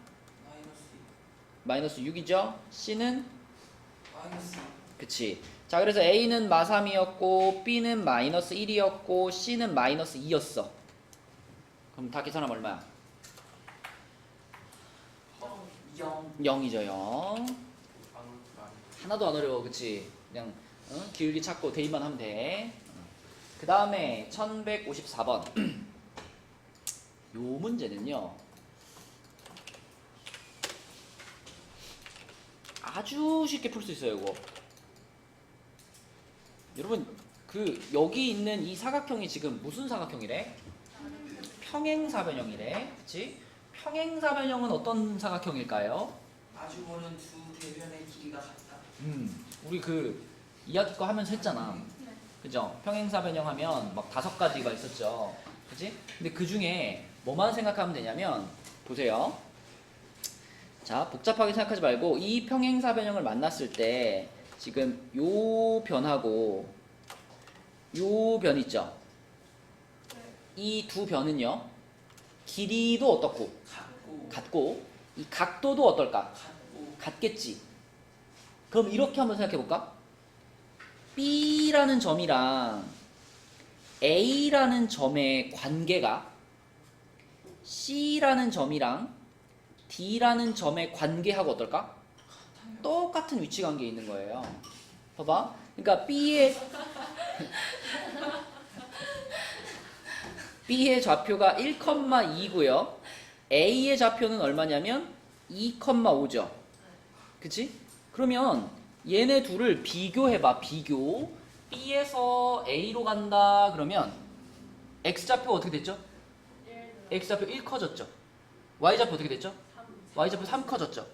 마이너스 2. 마이너스 6이죠. C는 마이너스 2. 그치. 자 그래서 A는 마3이었고 B는 마이너스 1이었고 C는 마이너스 2였어. 그럼 다 계산하면 얼마야? 0. 0이죠 0. 하나도 안 어려워 그치. 그냥 기울기 찾고 대입만 하면 돼. 그 다음에 1154번 요 문제는요 아주 쉽게 풀 수 있어요 이거. 여러분 그 여기 있는 이 사각형이 지금 무슨 사각형이래? 평행사변형이래. 그치? 평행사변형은 어떤 사각형일까요? 아주 멀은 두 대변의 길이가 같다. 우리 그 이야기 거 하면서 했잖아. 그죠? 평행사변형 하면 막 5가지가 있었죠. 그치? 근데 그 중에 뭐만 생각하면 되냐면 보세요. 자 복잡하게 생각하지 말고 이 평행사변형을 만났을 때 지금 요 변하고 요 변 있죠? 이 두 변은요 길이도 어떻고? 같고 이 각도도 어떨까? 같겠지. 그럼 이렇게 한번 생각해 볼까? B라는 점이랑 A라는 점의 관계가 C라는 점이랑 D라는 점의 관계하고 어떨까? 똑같은 위치 관계에 있는 거예요. 봐봐. 그러니까 B의 좌표가 1,2고요. A의 좌표는 얼마냐면 2,5죠. 그치? 그러면 얘네 둘을 비교해봐. 비교. B에서 A로 간다 그러면 X좌표가 어떻게 됐죠? X좌표 1 커졌죠. Y좌표 어떻게 됐죠? Y좌표 3 커졌죠.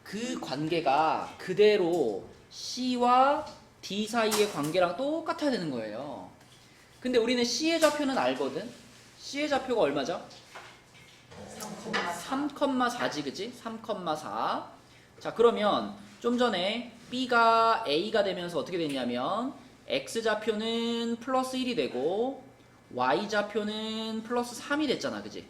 그 관계가 그대로 C와 D 사이의 관계랑 똑같아야 되는 거예요. 근데 우리는 C의 좌표는 알거든. C의 좌표가 얼마죠? 3,4지 그치? 3,4. 자 그러면 좀 전에 B가 A가 되면서 어떻게 됐냐면 X좌표는 플러스 1이 되고 Y좌표는 플러스 3이 됐잖아 그치?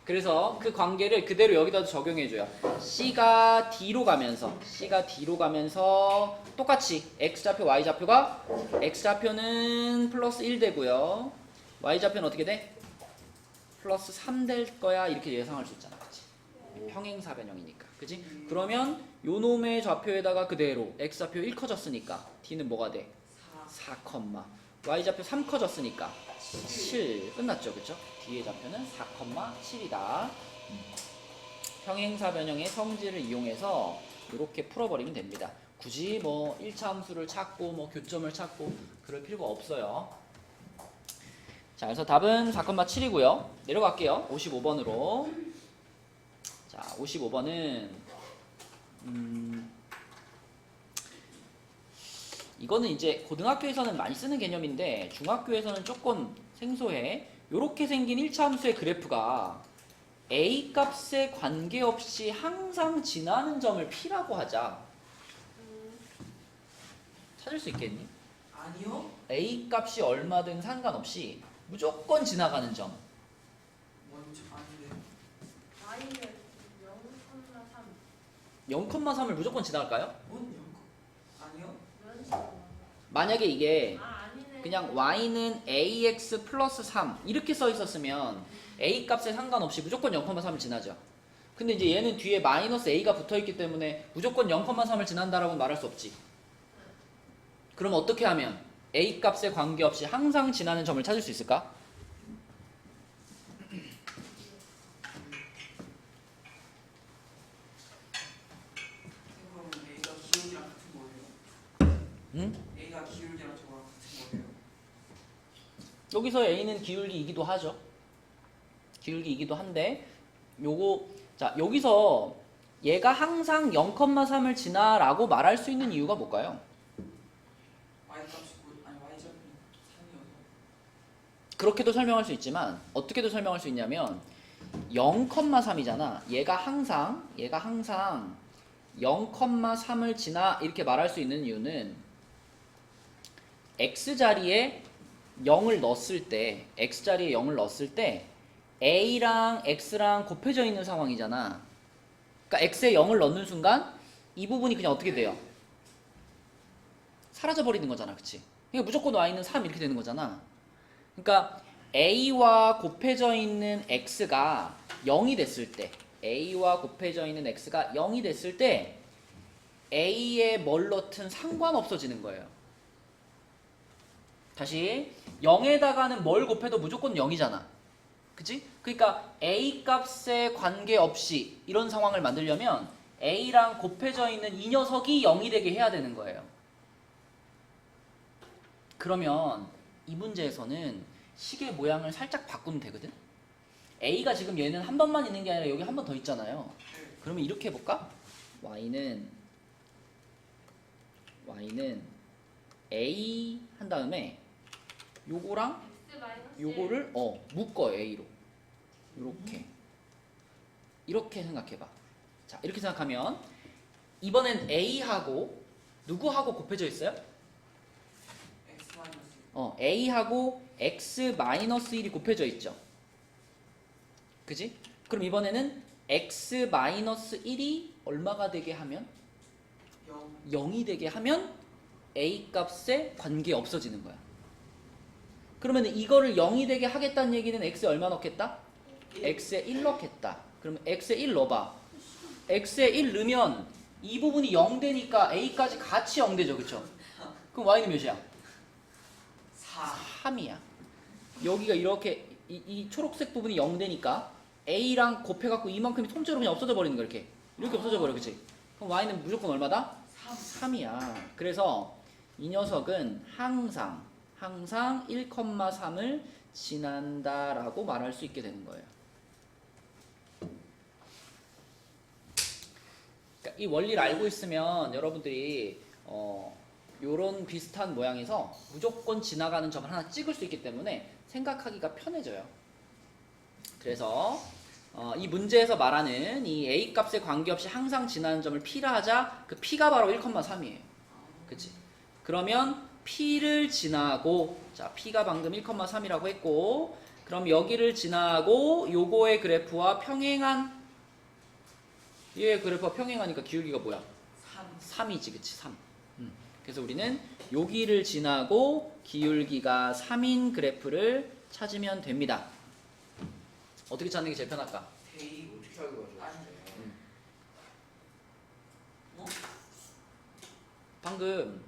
그래서 그 관계를 그대로 여기다도 적용해줘요. C가 D로 가면서 똑같이 X좌표, Y좌표가 X좌표는 플러스 1 되고요. Y좌표는 어떻게 돼? 플러스 3 될 거야 이렇게 예상할 수 있잖아. 그치? 평행사변형이니까. 그치? 그러면 요 놈의 좌표에다가 그대로 X좌표 1 커졌으니까 D는 뭐가 돼? 4, Y좌표 3 커졌으니까 7 끝났죠. 그쵸? D의 좌표는 4,7이다. 평행사변형의 성질을 이용해서 이렇게 풀어버리면 됩니다. 굳이 뭐 1차 함수를 찾고 뭐 교점을 찾고 그럴 필요가 없어요. 자, 그래서 답은 4,7이고요. 내려갈게요. 55번으로. 자, 55번은 이거는 이제 고등학교에서는 많이 쓰는 개념인데 중학교에서는 조금 생소해. 요렇게 생긴 1차 함수의 그래프가 A 값에 관계없이 항상 지나는 점을 P라고 하자. 찾을 수 있겠니? 아니요. A 값이 얼마든 상관없이 무조건 지나가는 점. 뭔지 아닌데. Y는 0,3 0,3을 무조건 지나갈까요? 뭔 영거? 아니요. 이런 식으로. 만약에 이게 아니네. 그냥 y는 ax 플러스 3 이렇게 써 있었으면 a 값에 상관없이 무조건 0,3을 지나죠. 근데 이제 얘는 뒤에 마이너스 a가 붙어 있기 때문에 무조건 0,3을 지난다라고 말할 수 없지. 그럼 어떻게 하면 a 값에 관계없이 항상 지나는 점을 찾을 수 있을까? 이거 A가 기울기랑 저랑 같은 거예요. 여기서 A는 기울기이기도 하죠. 기울기이기도 한데 요거 자 여기서 얘가 항상 0,3을 지나라고 말할 수 있는 이유가 뭘까요? Y 값이 아니 Y 절편 3이어서. 그렇게도 설명할 수 있지만 어떻게도 설명할 수 있냐면 0,3이잖아. 얘가 항상 0,3을 지나 이렇게 말할 수 있는 이유는 x자리에 0을 넣었을 때 x자리에 0을 넣었을 때 a랑 x랑 곱해져 있는 상황이잖아. 그러니까 x에 0을 넣는 순간 이 부분이 그냥 어떻게 돼요? 사라져 버리는 거잖아. 그치? 그러니까 무조건 y는 3 이렇게 되는 거잖아. 그러니까 a와 곱해져 있는 x가 0이 됐을 때 a와 곱해져 있는 x가 0이 됐을 때 a에 뭘 넣든 상관없어지는 거예요. 다시 0에다가는 뭘 곱해도 무조건 0이잖아. 그치? 그러니까 a 값에 관계없이 이런 상황을 만들려면 a랑 곱해져 있는 이 녀석이 0이 되게 해야 되는 거예요. 그러면 이 문제에서는 식의 모양을 살짝 바꾸면 되거든? a가 지금 얘는 한 번만 있는 게 아니라 여기 한 번 더 있잖아요. 그러면 이렇게 해볼까? y는 a 한 다음에 요거랑 X 마이너스 요거를 묶어요. a로 이렇게 생각해봐. 자 이렇게 생각하면 이번엔 a하고 누구하고 곱해져 있어요? X 마이너스. a하고 x-1이 곱해져 있죠. 그지? 그럼 이번에는 x-1이 얼마가 되게 하면? 0. 0이 되게 하면 a 값에 관계 없어지는 거야. 그러면 이거를 0이 되게 하겠다는 얘기는 x에 얼마 넣겠다? x에 1 넣겠다. 그럼 x에 1 넣어봐. x에 1 넣으면 이 부분이 0 되니까 a까지 같이 0 되죠. 그쵸? 그럼 y는 몇이야? 4. 3이야. 여기가 이렇게 이 초록색 부분이 0 되니까 a랑 곱해갖고 이만큼이 통째로 그냥 없어져 버리는 거야. 이렇게 없어져 버려. 그치? 그럼 y는 무조건 얼마다? 3이야. 그래서 이 녀석은 항상 1,3을 지난다라고 말할 수 있게 되는 거예요. 그러니까 이 원리를 알고 있으면 여러분들이 요런 비슷한 모양에서 무조건 지나가는 점을 하나 찍을 수 있기 때문에 생각하기가 편해져요. 그래서 이 문제에서 말하는 이 a 값에 관계없이 항상 지나는 점을 p라 하자. 그 p가 바로 1,3이에요. 그치? 그러면 p를 지나고, 자 p가 방금 1,3이라고 했고, 그럼 여기를 지나고 요거의 그래프와 평행한, 얘의 그래프와 평행하니까 기울기가 뭐야? 3. 3이지. 그치? 3. 그래서 우리는 여기를 지나고 기울기가 3인 그래프를 찾으면 됩니다. 어떻게 찾는 게 제일 편할까? 데이. 어떻게 하는 거죠? 방금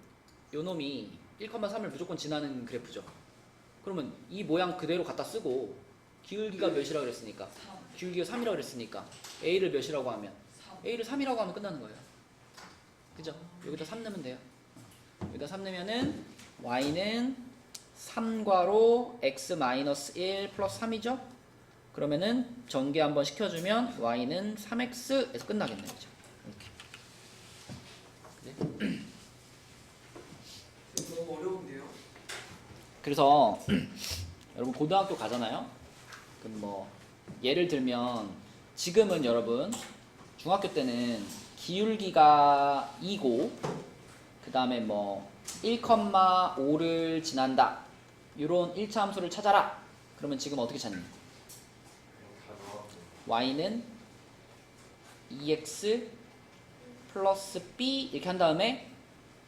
요 놈이 1,3을 무조건 지나는 그래프죠. 그러면 이 모양 그대로 갖다 쓰고 기울기가 몇이라고 그랬으니까 3. 기울기가 3이라고 그랬으니까 a를 몇이라고 하면 3. a를 3이라고 하면 끝나는 거예요. 그죠? 여기다 3 넣으면 돼요. 여기다 3 넣으면은 y는 3괄호 x-1 플러스 3이죠? 그러면은 전개 한번 시켜주면 y는 3x에서 끝나겠네요. 그죠? 이렇게. 너무 어려운데요? 그래서 여러분 고등학교 가잖아요. 그럼 뭐 예를 들면 지금은 여러분 중학교 때는 기울기가 2고 그 다음에 뭐 1,5를 지난다. 이런 1차 함수를 찾아라. 그러면 지금 어떻게 찾니? y는 2x 플러스 b 이렇게 한 다음에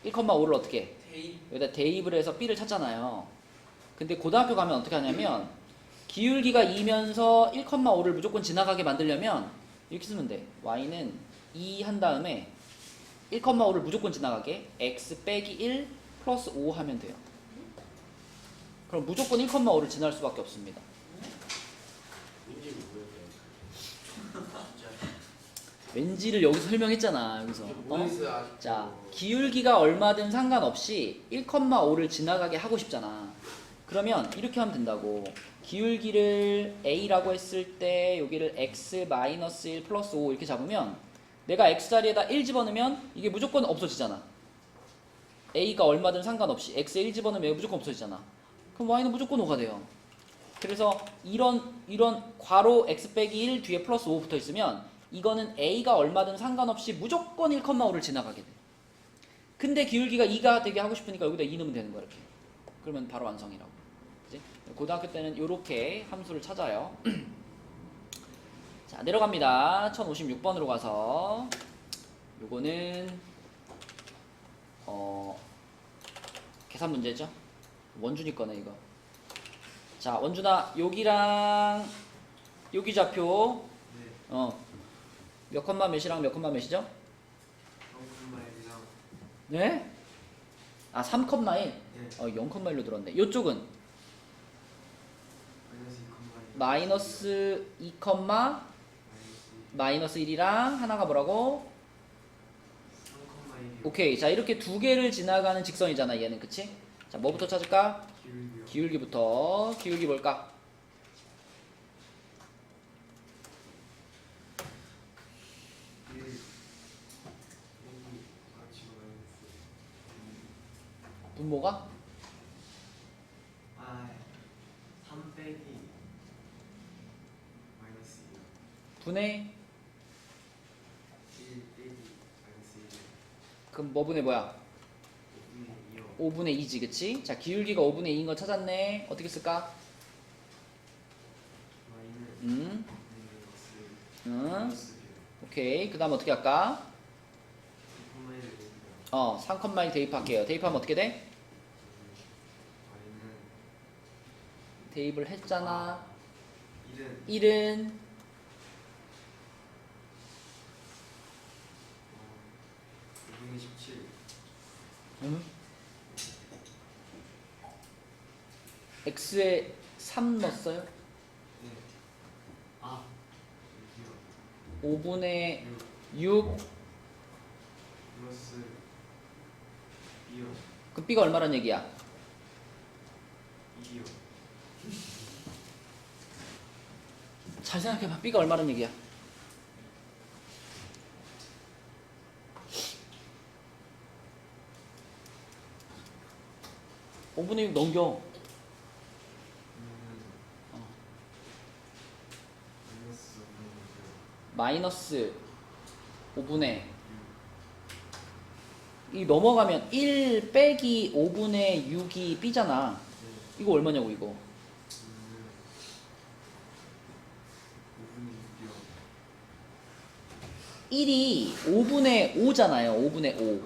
1,5를 어떻게 해? 데이. 여기다 대입을 해서 b를 찾잖아요. 근데 고등학교 가면 어떻게 하냐면 기울기가 2면서 1,5를 무조건 지나가게 만들려면 이렇게 쓰면 돼. y는 2 한 다음에 1,5를 무조건 지나가게 x 빼기 1 플러스 5 하면 돼요. 그럼 무조건 1,5를 지날 수밖에 없습니다. 문제는 뭐였어요? 진짜 왠지를 여기서 설명했잖아. 여기서. 모르겠어요 아직. 자, 기울기가 얼마든 상관없이 1,5를 지나가게 하고 싶잖아. 그러면 이렇게 하면 된다고. 기울기를 a라고 했을 때 여기를 x-1 플러스 5 이렇게 잡으면 내가 x 자리에다 1 집어넣으면 이게 무조건 없어지잖아. a가 얼마든 상관없이 x에 1 집어넣으면 얘가 무조건 없어지잖아. 그럼 y는 무조건 5가 돼요. 그래서 이런 괄호 x 빼기 1 뒤에 플러스 5 붙어 있으면 이거는 a가 얼마든 상관없이 무조건 1,5를 지나가게 돼. 근데 기울기가 2가 되게 하고 싶으니까 여기다 2 넣으면 되는 거야 이렇게. 그러면 바로 완성이라고. 그치? 고등학교 때는 이렇게 함수를 찾아요. 자, 내려갑니다. 1056번으로 가서 요거는 계산 문제죠. 원준이 거네 이거. 자, 원준아 여기랑 여기 좌표 네. 몇 컴마 몇이랑 몇 컴마 몇이죠? 네? 아, 3컴마 1. 네. 0컴마 1로 들었네. 요쪽은 마이너스 2 컴마 마이너스 1이랑 하나가 뭐라고? 오케이. 자, 이렇게 두 개를 지나가는 직선이잖아 얘는. 그치? 자, 뭐부터 찾을까? 기울기부터. 기울기 뭘까? 분모가? 3 빼기 마이너스 분의 1 빼기 마이너스 1 그럼 뭐 분의 뭐야? 5분의 2요. 5분의 2지. 그치? 자, 기울기가 5분의 2인 거 찾았네. 어떻게 쓸까? 마이너스 마이너스 오케이. 그 다음 어떻게 할까? 3,1을 3컴마일 대입할게요. 대입하면 어떻게 돼? 마이너스 대입을 했잖아. 1은 1은 5분의 17. x에 3 넣었어요? 네. 아, 여기요. 5분의 6 6. 플러스 2요. 그 b가 얼마란 얘기야? 2요. 잘 생각해봐. b가 얼마란 얘기야? 오 5분의 6 넘겨. 마이너스 5분의 이 넘어가면 1 빼기 5분의 6이 b잖아. 이거 얼마냐고 이거. 1이 5분의 5잖아요. 5분의 5.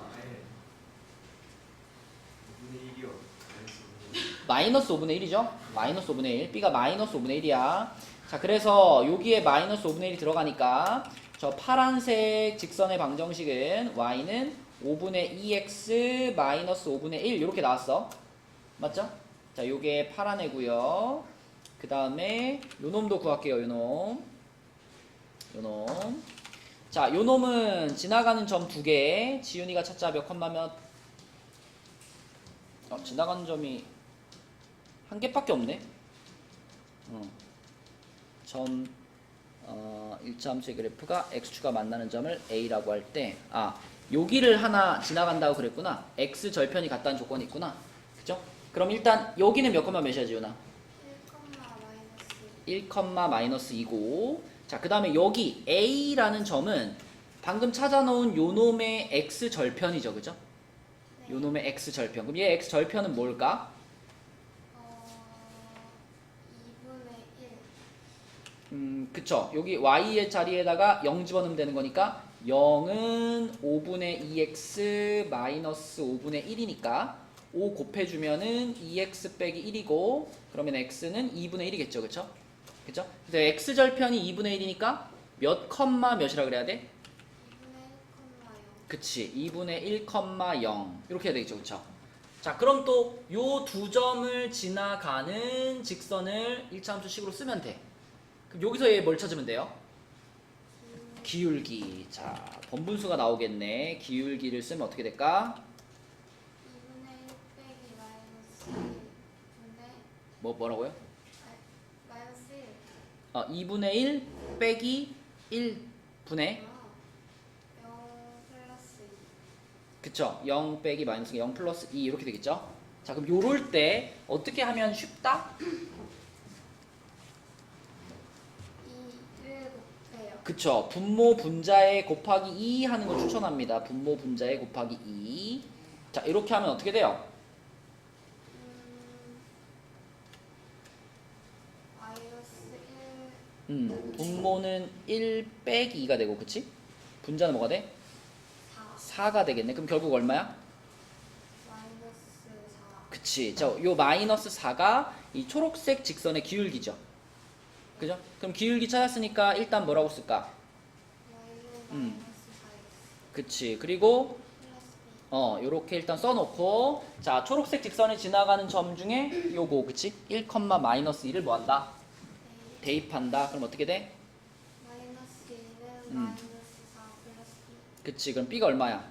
마이너스 5분의 1이죠? 마이너스 5분의 1. b가 마이너스 5분의 1이야. 자, 그래서 여기에 마이너스 5분의 1이 들어가니까 저 파란색 직선의 방정식은 y는 5분의 2x 마이너스 5분의 1 이렇게 나왔어. 맞죠? 자, 요게 파란 애고요. 그 다음에 요 놈도 구할게요. 요 놈. 요 놈. 자, 요 놈은 지나가는 점 2개. 지윤이가 찾자. 몇 컴마 몇? 지나가는 점이 한 개밖에 없네. 점 1차 함수의 그래프가 x축과 만나는 점을 a라고 할 때 여기를 하나 지나간다고 그랬구나. x 절편이 같다는 조건이 있구나. 그죠? 그럼 일단 여기는 몇 컴마 몇이야 지훈아? 1, 마이너스 2고 자, 그 다음에 여기 a라는 점은 방금 찾아놓은 요 놈의 x 절편이죠. 그죠? 요 놈의 x 절편. 그럼 얘 x 절편은 뭘까? 2분의 1. 그쵸. 여기 y의 자리에다가 0 집어넣으면 되는 거니까 0은 5분의 2x 마이너스 5분의 1이니까 5 곱해주면은 2x 빼기 1이고 그러면 x는 2분의 1이겠죠. 그쵸? 그쵸? 그래서 x절편이 2분의 1이니까 몇 컴마 몇이라 그래야 돼? 2분의 1,0. 그치. 2분의 1,0 이렇게 해야 되겠죠. 그쵸? 자, 그럼 또 요 두 점을 지나가는 직선을 1차 함수식으로 쓰면 돼. 그럼 여기서 얘 뭘 찾으면 돼요? 기울기. 자, 번분수가 나오겠네. 기울기를 쓰면 어떻게 될까? 2분의 1 빼기 마이너스 1분의 뭐라고요? 마이너스 1 2분의 1 빼기 1분의 0 플러스 2 그쵸? 0 빼기 마이너스 0 플러스 2 이렇게 되겠죠? 자, 그럼 요럴 때 어떻게 하면 쉽다? 2를 곱해요. 그쵸? 분모 분자에 곱하기 2 하는 거 추천합니다. 분모 분자에 곱하기 2. 자, 이렇게 하면 어떻게 돼요? 마이너스 1 분모는 1 빼기 2가 되고, 그치? 분자는 뭐가 돼? 4 4가 되겠네. 그럼 결국 얼마야? 마이너스 4 그치. 저, 요 마이너스 4가 이 초록색 직선의 기울기죠. 그죠? 그럼 기울기 찾았으니까 일단 뭐라고 쓸까? 마이너스 4x 그치. 그리고 플러스 b 요렇게 일단 써놓고, 자, 초록색 직선이 지나가는 점 중에 요거, 그치? 1, 마이너스 2를 뭐 한다? 대입한다. 그럼 어떻게 돼? 마이너스 2는 마이너스 4 플러스 b 그치. 그럼 b가 얼마야?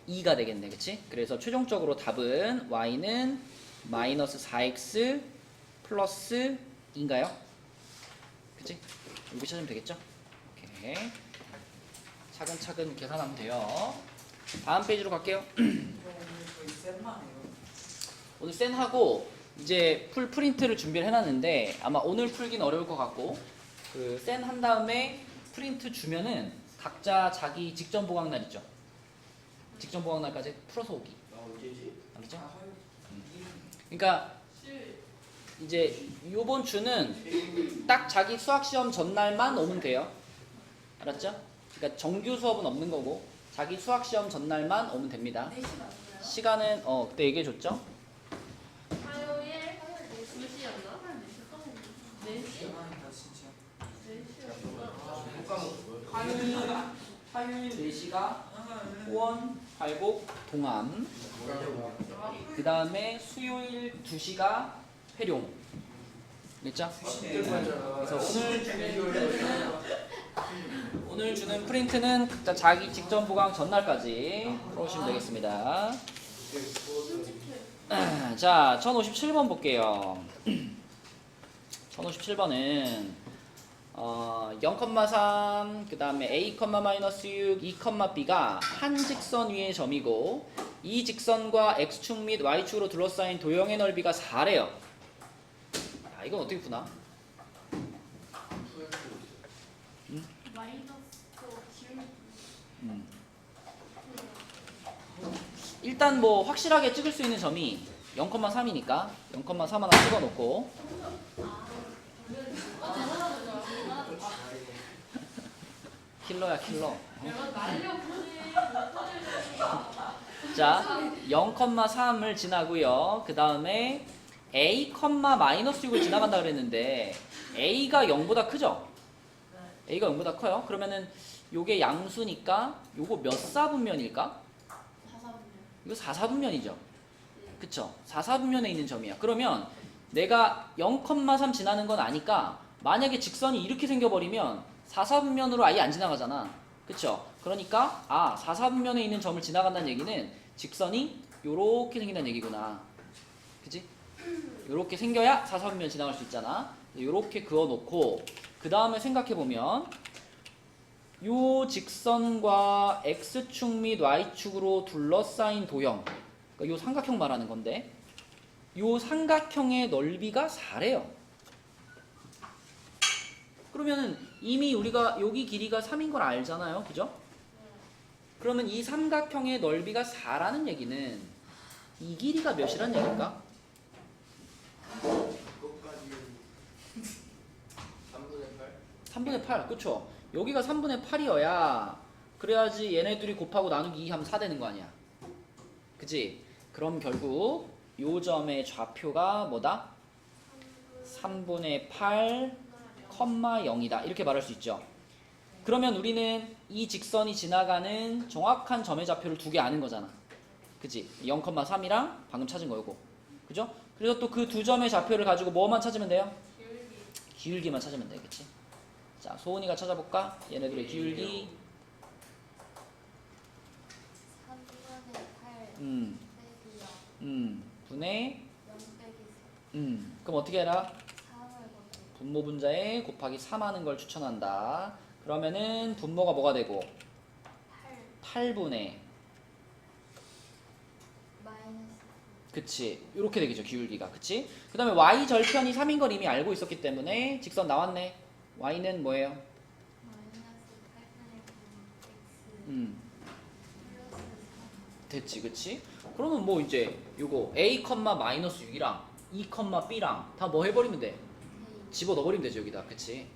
2가 되겠네. 그치? 그래서 최종적으로 답은 y는 마이너스 4x 플러스 2인가요? 그치? 여기 찾으면 되겠죠? 오케이. 차근차근 계산하면 돼요. 다음 페이지로 갈게요. 오늘 저희 쌤만 해요. 오늘 센하고 이제 풀 프린트를 준비를 해놨는데 아마 오늘 풀긴 어려울 것 같고 그 센 한 다음에 프린트 주면은 각자 자기 직전 보강 날 있죠. 직전 보강 날까지 풀어서 오기. 언제지? 알겠죠? 아, 허용. 그러니까 실. 이제 요번 주는 딱 자기 수학 시험 전날만 오면 돼요. 알았죠? 그러니까 정규 수업은 없는 거고 자기 수학 시험 전날만 오면 됩니다. 4시 맞나요? 시간은 그때 얘기해 줬죠? 화요일 2시였나? 4시? 대박이다 진짜. 4시였구나. 화요일 4시가 후원, 발곡, 동암. 그 다음에 수요일 2시가 회룡. 됐죠? 그래서 오늘 주는 프린트는 각자 자기 직전 보강 전날까지 풀어오시면 되겠습니다. 자, 1057번 볼게요. 1057번은 0,3 그 다음에 a, 마이너스 6, 2, b가 한 직선 위의 점이고 이 직선과 x축 및 y축으로 둘러싸인 도형의 넓이가 4래요. 야, 이건 어떻게 푸나? 마이너스 기울기. 일단 뭐 확실하게 찍을 수 있는 점이 0,3이니까 0,3 하나 찍어놓고 킬러야 킬러. 자, 0,3을 지나고요. 그 다음에 a, 마이너스 6을 지나간다 그랬는데 a가 0보다 크죠? a가 0보다 커요. 그러면은 요게 양수니까 요거 몇 사분면일까? 4사분면. 이거 4사분면이죠. 그쵸? 4사분면에 있는 점이야. 그러면 내가 0,3 지나는 건 아니까 만약에 직선이 이렇게 생겨버리면 4사분면으로 아예 안 지나가잖아. 그쵸? 그러니까 4사분면에 있는 점을 지나간다는 얘기는 직선이 요렇게 생긴다는 얘기구나. 그치? 요렇게 생겨야 4사분면 지나갈 수 있잖아. 요렇게 그어놓고 그 다음에 생각해보면 요 직선과 x축 및 y축으로 둘러싸인 도형, 그러니까 요 삼각형 말하는 건데 요 삼각형의 넓이가 4래요. 그러면은 이미 우리가 여기 길이가 3인 걸 알잖아요. 그죠? 그러면 이 삼각형의 넓이가 4라는 얘기는 이 길이가 몇이란 얘기일까? 그것까지 3분의 8? 3분의 8, 그쵸? 여기가 3분의 8이어야 그래야지 얘네들이 곱하고 나누기 2 하면 4 되는 거 아니야. 그치? 그럼 결국 요 점의 좌표가 뭐다? 3분의 8, 0이다. 이렇게 말할 수 있죠. 그러면 우리는 이 직선이 지나가는 정확한 점의 좌표를 두 개 아는 거잖아. 그치? 0,3이랑 방금 찾은 거고. 그죠? 그래서 또 그 두 점의 좌표를 가지고 뭐만 찾으면 돼요? 기울기만 찾으면 돼. 그치? 자, 소은이가 찾아볼까? 얘네들의 기울기. 3분의 8 음, 빼기요. 분의 0 빼기 4. 그럼 어떻게 해라? 3을 곱해. 분모 분자에 곱하기 3 하는 걸 추천한다. 그러면은 분모가 뭐가 되고? 8 8분의 마이너스 그치 이렇게 되겠죠 기울기가 그치? 그 다음에 y 절편이 3인 걸 이미 알고 있었기 때문에 직선 나왔네. y는 뭐예요? 마이너스 8분의 9 x 음 플러스 됐지 그치? 그러면 뭐 이제 요거 a, 마이너스 6이랑 e, b랑 다 뭐 해버리면 돼? 3 집어 넣어버리면 되죠 여기다 그치?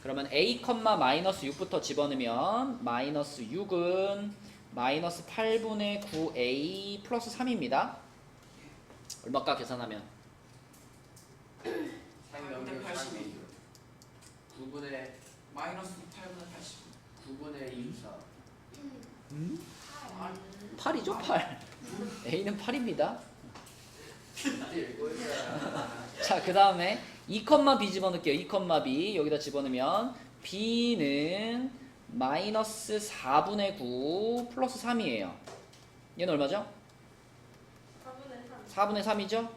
그러면 a, 마이너스 6부터 집어넣으면 마이너스 6은 마이너스 8분의 9a 플러스 3입니다. 얼마까 계산하면? 3 80 9분의 마이너스 8분의 80. 9분의 24 8이죠 8. a는 8입니다. 이제 읽고 있어요. 자, 그 다음에 2, b 집어넣을게요. 2, b 여기다 집어넣으면 b는 마이너스 4분의 9 플러스 3이에요. 얘는 얼마죠? 4분의 3. 4분의 3이죠?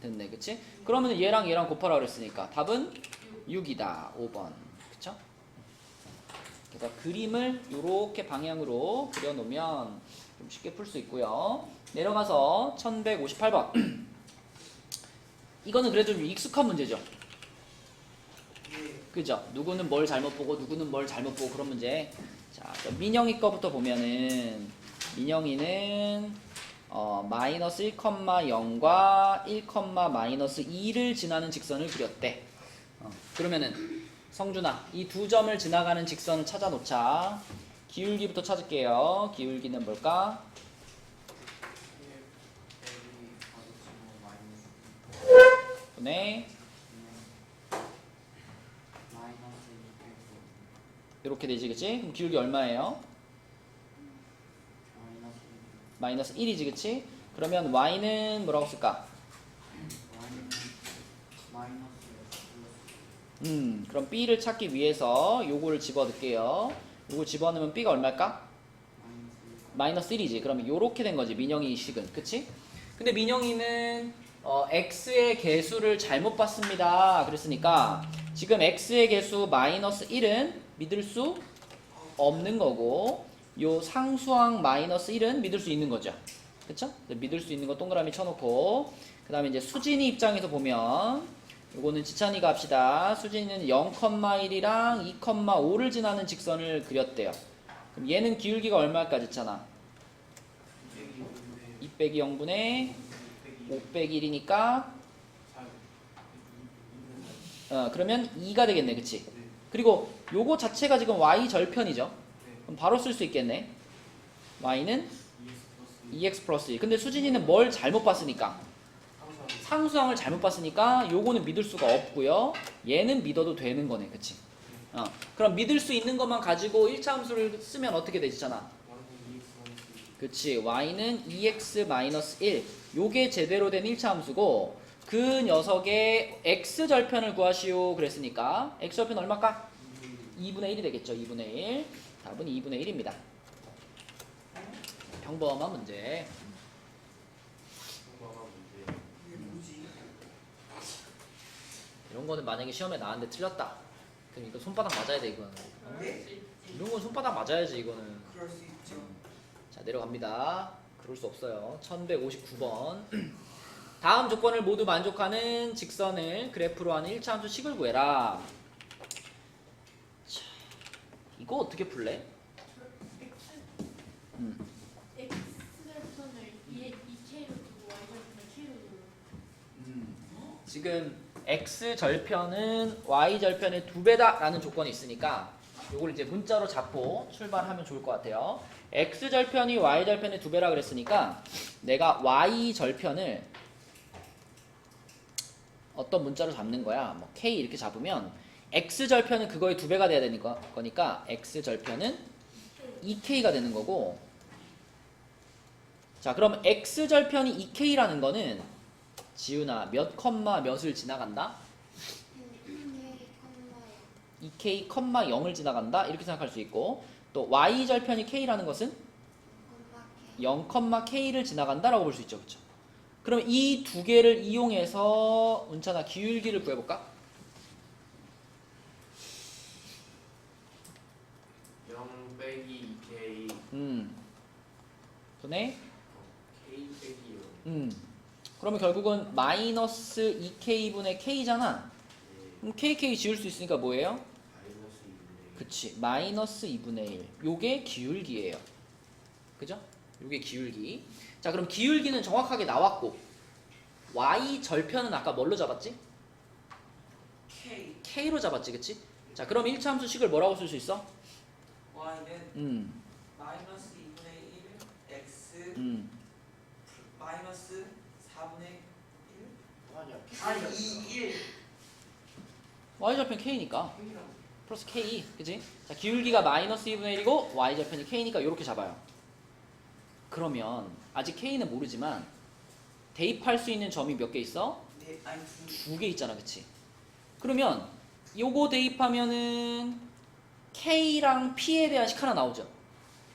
됐네, 그치? 그러면 얘랑 얘랑 곱하라 그랬으니까 답은 6이다. 5번. 그쵸? 그래서 그림을 이렇게 방향으로 그려놓으면 좀 쉽게 풀 수 있고요. 내려가서 1158번. 이거는 그래도 좀 익숙한 문제죠. 그죠? 누구는 뭘 잘못 보고 누구는 뭘 잘못 보고 그런 문제. 자, 민영이 거부터 보면은 민영이는 마이너스 1,0과 1, 마이너스 2를 지나는 직선을 그렸대. 그러면은 성준아, 이 두 점을 지나가는 직선을 찾아 놓자. 기울기부터 찾을게요. 기울기는 뭘까? 분의 이렇게 되지, 그치? 그럼 기울기 얼마예요? 마이너스 1이지, 그치? 그러면 y는 뭐라고 쓸까? 그럼 b를 찾기 위해서 요거를 집어넣을게요. 요거 집어넣으면 b가 얼마일까? 마이너스 1이지. 그러면 요렇게 된 거지, 민영이 식은. 그치? 근데 민영이는 x의 개수를 잘못 봤습니다. 그랬으니까 지금 x의 개수 마이너스 1은 믿을 수 없는 거고 요 상수항 마이너스 1은 믿을 수 있는 거죠. 그쵸? 믿을 수 있는 거 동그라미 쳐놓고 그 다음에 이제 수진이 입장에서 보면 요거는 지찬이가 합시다. 수진이는 0,1이랑 2,5를 지나는 직선을 그렸대요. 그럼 얘는 기울기가 얼마일까 지찬아? 2 빼기 0분의 5 빼기 1이니까 그러면 2가 되겠네. 그치? 그리고 요거 자체가 지금 y 절편이죠. 그럼 바로 쓸 수 있겠네. y는 2x 플러스 1. 근데 수진이는 뭘 잘못 봤으니까 상수항을 잘못 봤으니까 요거는 믿을 수가 없고요. 얘는 믿어도 되는 거네. 그치? 그럼 믿을 수 있는 것만 가지고 1차 함수를 쓰면 어떻게 되지잖아. 그치? y는 2x-1. 요게 제대로 된 1차 함수고 그 녀석의 x절편을 구하시오 그랬으니까 x절편 얼마일까? 2분의 1이 되겠죠. 2분의 1. 답은 2분의 1입니다. 평범한 문제. 이게 뭐지? 이런 거는 만약에 시험에 나왔는데 틀렸다. 그럼 이거 손바닥 맞아야 돼 이거는. 네? 이런 건 손바닥 맞아야지 이거는. 그럴 수 있죠. 자 내려갑니다. 그럴 수 없어요. 1159번. 다음 조건을 모두 만족하는 직선을 그래프로 하는 1차 함수 식을 구해라. 자, 이거 어떻게 풀래? X절편을 2K로 두고 Y절편을 K로 두고. 지금 x절편은 y절편의 2배다 라는 조건이 있으니까 요걸 이제 문자로 잡고 출발하면 좋을 것 같아요. x절편이 y절편의 2배라 그랬으니까 내가 y절편을 어떤 문자로 잡는 거야. 뭐 k 이렇게 잡으면 x절편은 그거의 2배가 돼야 되는 거니까 x절편은 2k가 되는 거고 자 그럼 x절편이 2k라는 거는 지훈아 몇 컴마 몇을 지나간다? 2, 2k, 0을 지나간다 이렇게 생각할 수 있고 또 y 절편이 k라는 것은 0, k를 지나간다라고 볼 수 있죠. 그렇죠? 그럼 이 두 개를 이용해서 운찬아 기울기를 구해볼까? 0 빼기 2k 분의 k 빼기 0. 그러면 결국은 마이너스 2k분의 k잖아. 네. 그럼 kk 지울 수 있으니까 뭐예요? 마이너스 2분의 1. 그치, 마이너스 2분의 1. 요게 기울기예요. 그죠? 요게 기울기. 자, 그럼 기울기는 정확하게 나왔고 y 절편은 아까 뭘로 잡았지? K k로 잡았지, 그치? 자, 그럼 1차 함수식을 뭐라고 쓸 수 있어? Y는 마이너스 2분의 1 X 마이너스 4분의 1 아니야. 아니 2, 1 y 절편 k니까 K라고 플러스 k, 그치? 자, 기울기가 마이너스 2분의 1이고 y 절편이 k니까 이렇게 잡아요. 그러면 아직 k는 모르지만 대입할 수 있는 점이 몇 개 있어? 네, 아니 두 개 있잖아, 그치? 그러면 요거 대입하면은 k랑 p에 대한 식 하나 나오죠.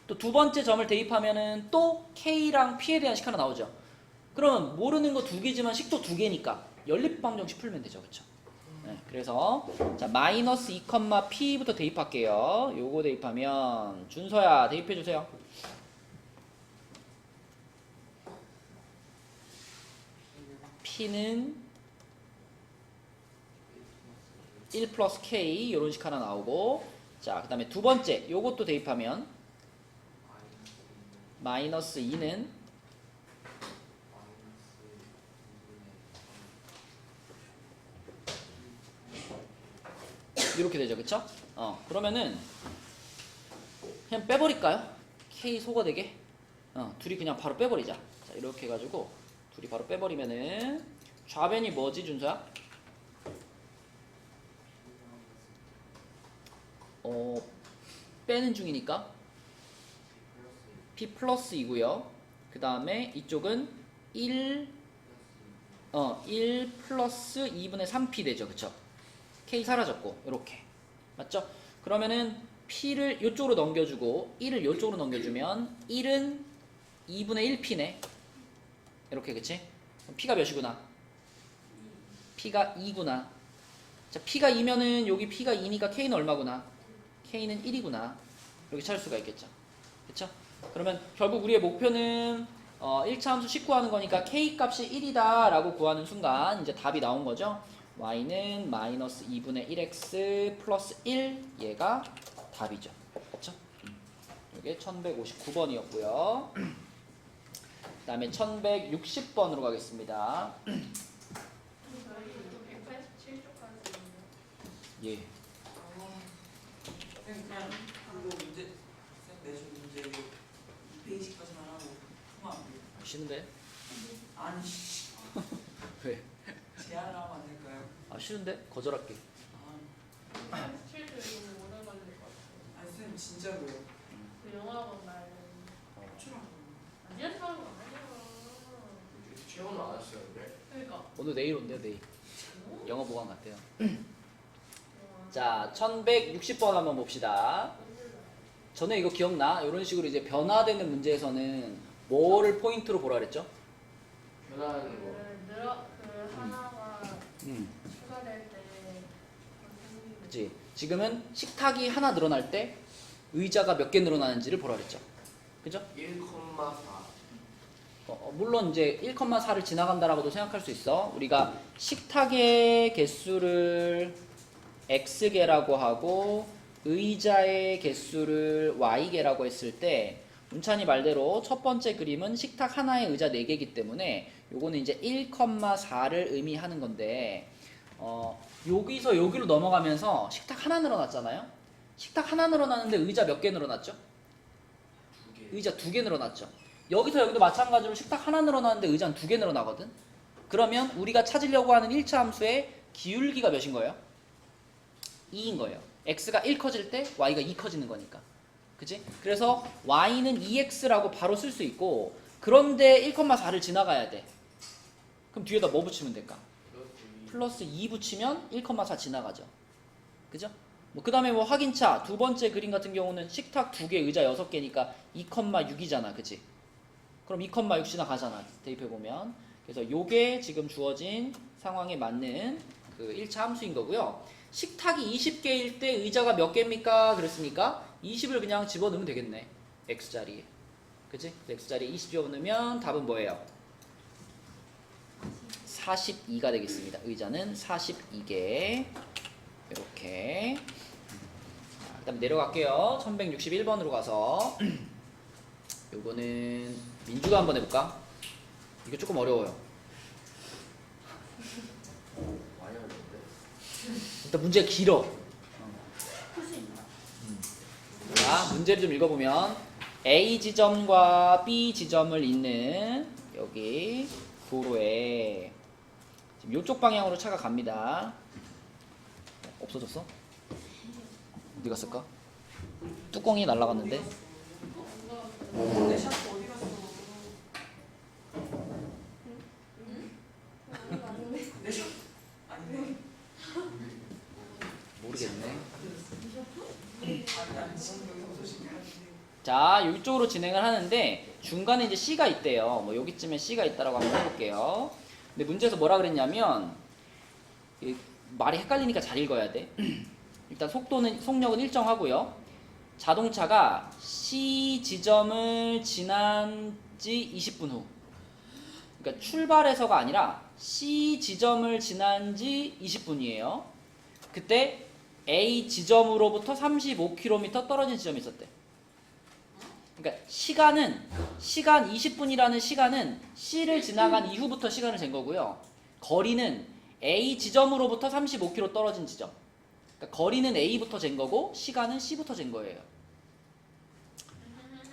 또 두 번째 점을 대입하면은 또 k랑 p에 대한 식 하나 나오죠. 그러면 모르는 거 두 개지만 식도 두 개니까 연립방정식 풀면 되죠, 그쵸? 네, 그래서 자 마이너스 2, p부터 대입할게요. 요거 대입하면 준서야 대입해주세요. p는 1 플러스 k 요런 식 하나 나오고 자 그 다음에 두 번째 요것도 대입하면 마이너스 2는 이렇게 되죠, 그쵸? 그러면은 그냥 빼버릴까요? k 소거되게 둘이 그냥 바로 빼버리자. 자 이렇게 해가지고 둘이 바로 빼버리면은 좌변이 뭐지, 준서야? 빼는 중이니까 p 플러스 2고요. 그 다음에 이쪽은 1 플러스 2분의 3p 되죠, 그쵸? k 사라졌고 이렇게 맞죠? 그러면은 p를 이쪽으로 넘겨주고 1을 이쪽으로 넘겨주면 1은 2분의 1p네 이렇게, 그치? 그럼 p가 몇이구나? p가 2구나. 자 p가 2면은 여기 p가 2니까 k는 얼마구나? k는 1이구나. 이렇게 찾을 수가 있겠죠. 그쵸? 그러면 결국 우리의 목표는 1차 함수 식 구하는 거니까 k 값이 1이다 라고 구하는 순간 이제 답이 나온 거죠. y는 마이너스 2분의 1x 플러스 1 얘가 답이죠. 그쵸? 이게 1159번이었고요. 그 다음에 1160번으로 가겠습니다. 저희 187쪽까지 예. 그냥 그거 문제 쌤 내준 문제 이거 2페이지까지만 하고 통화 안 돼요. 싫은데? 아니 왜? 제안을 하면 안 될까요? 싫은데? 거절할게. 187쪽이면 오래 걸릴 것 같아요. 아니 쌤 진짜로요. 그 영어학원 말은 추락. 니한테 하는 거 아니야. 최원은 안 왔어요, 근데. 그러니까. 오늘 내일 온대요, 내일. 영어 보강 같대요. 영어. 자, 1160번 한번 봅시다. 전에 이거 기억나? 이런 식으로 이제 변화되는 문제에서는 뭐를 포인트로 보라 그랬죠? 변화하는 거. 그 하나가 추가될 때 그치? 지금은 식탁이 하나 늘어날 때 의자가 몇 개 늘어나는지를 보라 그랬죠? 그죠? 1,4. 물론 이제 1,4를 지나간다라고도 생각할 수 있어. 우리가 식탁의 개수를 x개라고 하고 의자의 개수를 y개라고 했을 때 문찬이 말대로 첫 번째 그림은 식탁 하나에 의자 4개이기 때문에 요거는 이제 1,4를 의미하는 건데 여기서 여기로 넘어가면서 식탁 하나 늘어났잖아요. 식탁 하나 늘어났는데 의자 몇 개 늘어났죠? 2개. 의자 2개 늘어났죠. 여기서 여기도 마찬가지로 식탁 하나 늘어나는데 의자는 2개 늘어나거든. 그러면 우리가 찾으려고 하는 1차 함수의 기울기가 몇인 거예요? 2인 거예요. x가 1 커질 때 y가 2 커지는 거니까. 그치? 그래서 y는 2x라고 바로 쓸 수 있고 그런데 1,4를 지나가야 돼. 그럼 뒤에다 뭐 붙이면 될까? 플러스 2 붙이면 1,4 지나가죠. 그죠? 그 다음에 뭐 확인차 두 번째 그림 같은 경우는 식탁 2개, 의자 6개니까 2,6이잖아. 그치? 그럼 2,6 지나가잖아. 대입해보면. 그래서 요게 지금 주어진 상황에 맞는 그 1차 함수인 거고요. 식탁이 20개일 때 의자가 몇 개입니까? 그랬으니까 20을 그냥 집어넣으면 되겠네. X자리에. 그치? X자리에 20 집어넣으면 답은 뭐예요? 42가 되겠습니다. 의자는 42개. 이렇게. 그 다음 내려갈게요. 1161번으로 가서 요거는 민주가 한번 해볼까? 이거 조금 어려워요. 많이 어려운데. 일단 문제가 길어. 자, 문제를 좀 읽어보면 A 지점과 B 지점을 잇는 여기 도로에 지금 이쪽 방향으로 차가 갑니다. 없어졌어? 어디 갔을까? 뚜껑이 날아갔는데. 내 샤프 어디 갔어? 내 샤프 아니네. 모르겠네. 아니 지금 여기서 신기한데. 자, 이쪽으로 진행을 하는데 중간에 이제 C가 있대요. 뭐 여기쯤에 C가 있다라고 한번 해볼게요. 근데 문제에서 뭐라 그랬냐면 이 말이 헷갈리니까 잘 읽어야 돼. 일단 속력은 일정하고요. 자동차가 C 지점을 지난 지 20분 후. 그러니까 출발해서가 아니라 C 지점을 지난 지 20분이에요. 그때 A 지점으로부터 35km 떨어진 지점이 있었대. 그러니까 시간 20분이라는 시간은 C를 지나간 이후부터 시간을 잰 거고요. 거리는 A 지점으로부터 35km 떨어진 지점. 그러니까 거리는 A부터 잰 거고 시간은 C부터 잰 거예요.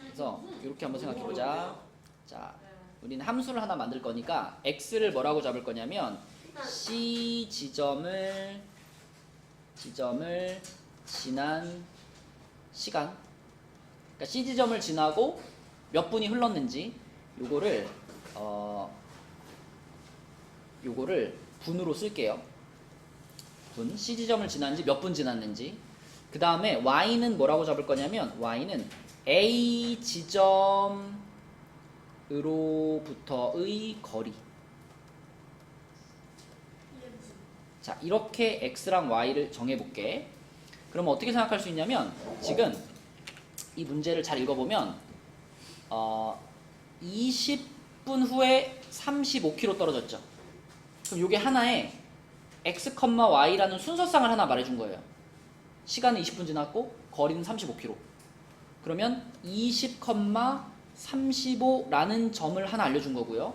그래서 이렇게 한번 생각해 보자. 자, 우리는 함수를 하나 만들 거니까 x를 뭐라고 잡을 거냐면 C 지점을 지난 시간. 그러니까 C 지점을 지나고 몇 분이 흘렀는지 요거를 분으로 쓸게요. 분. C 지점을 지난지 몇 분 지났는지. 그 다음에 y는 뭐라고 잡을 거냐면 y는 A 지점으로부터의 거리. 자, 이렇게 x랑 y를 정해볼게. 그러면 어떻게 생각할 수 있냐면 지금 이 문제를 잘 읽어보면 20분 후에 35km 떨어졌죠. 그럼 이게 하나의 x, y라는 순서상을 하나 말해준 거예요. 시간은 20분 지났고 거리는 35km. 그러면 20, 35라는 점을 하나 알려준 거고요.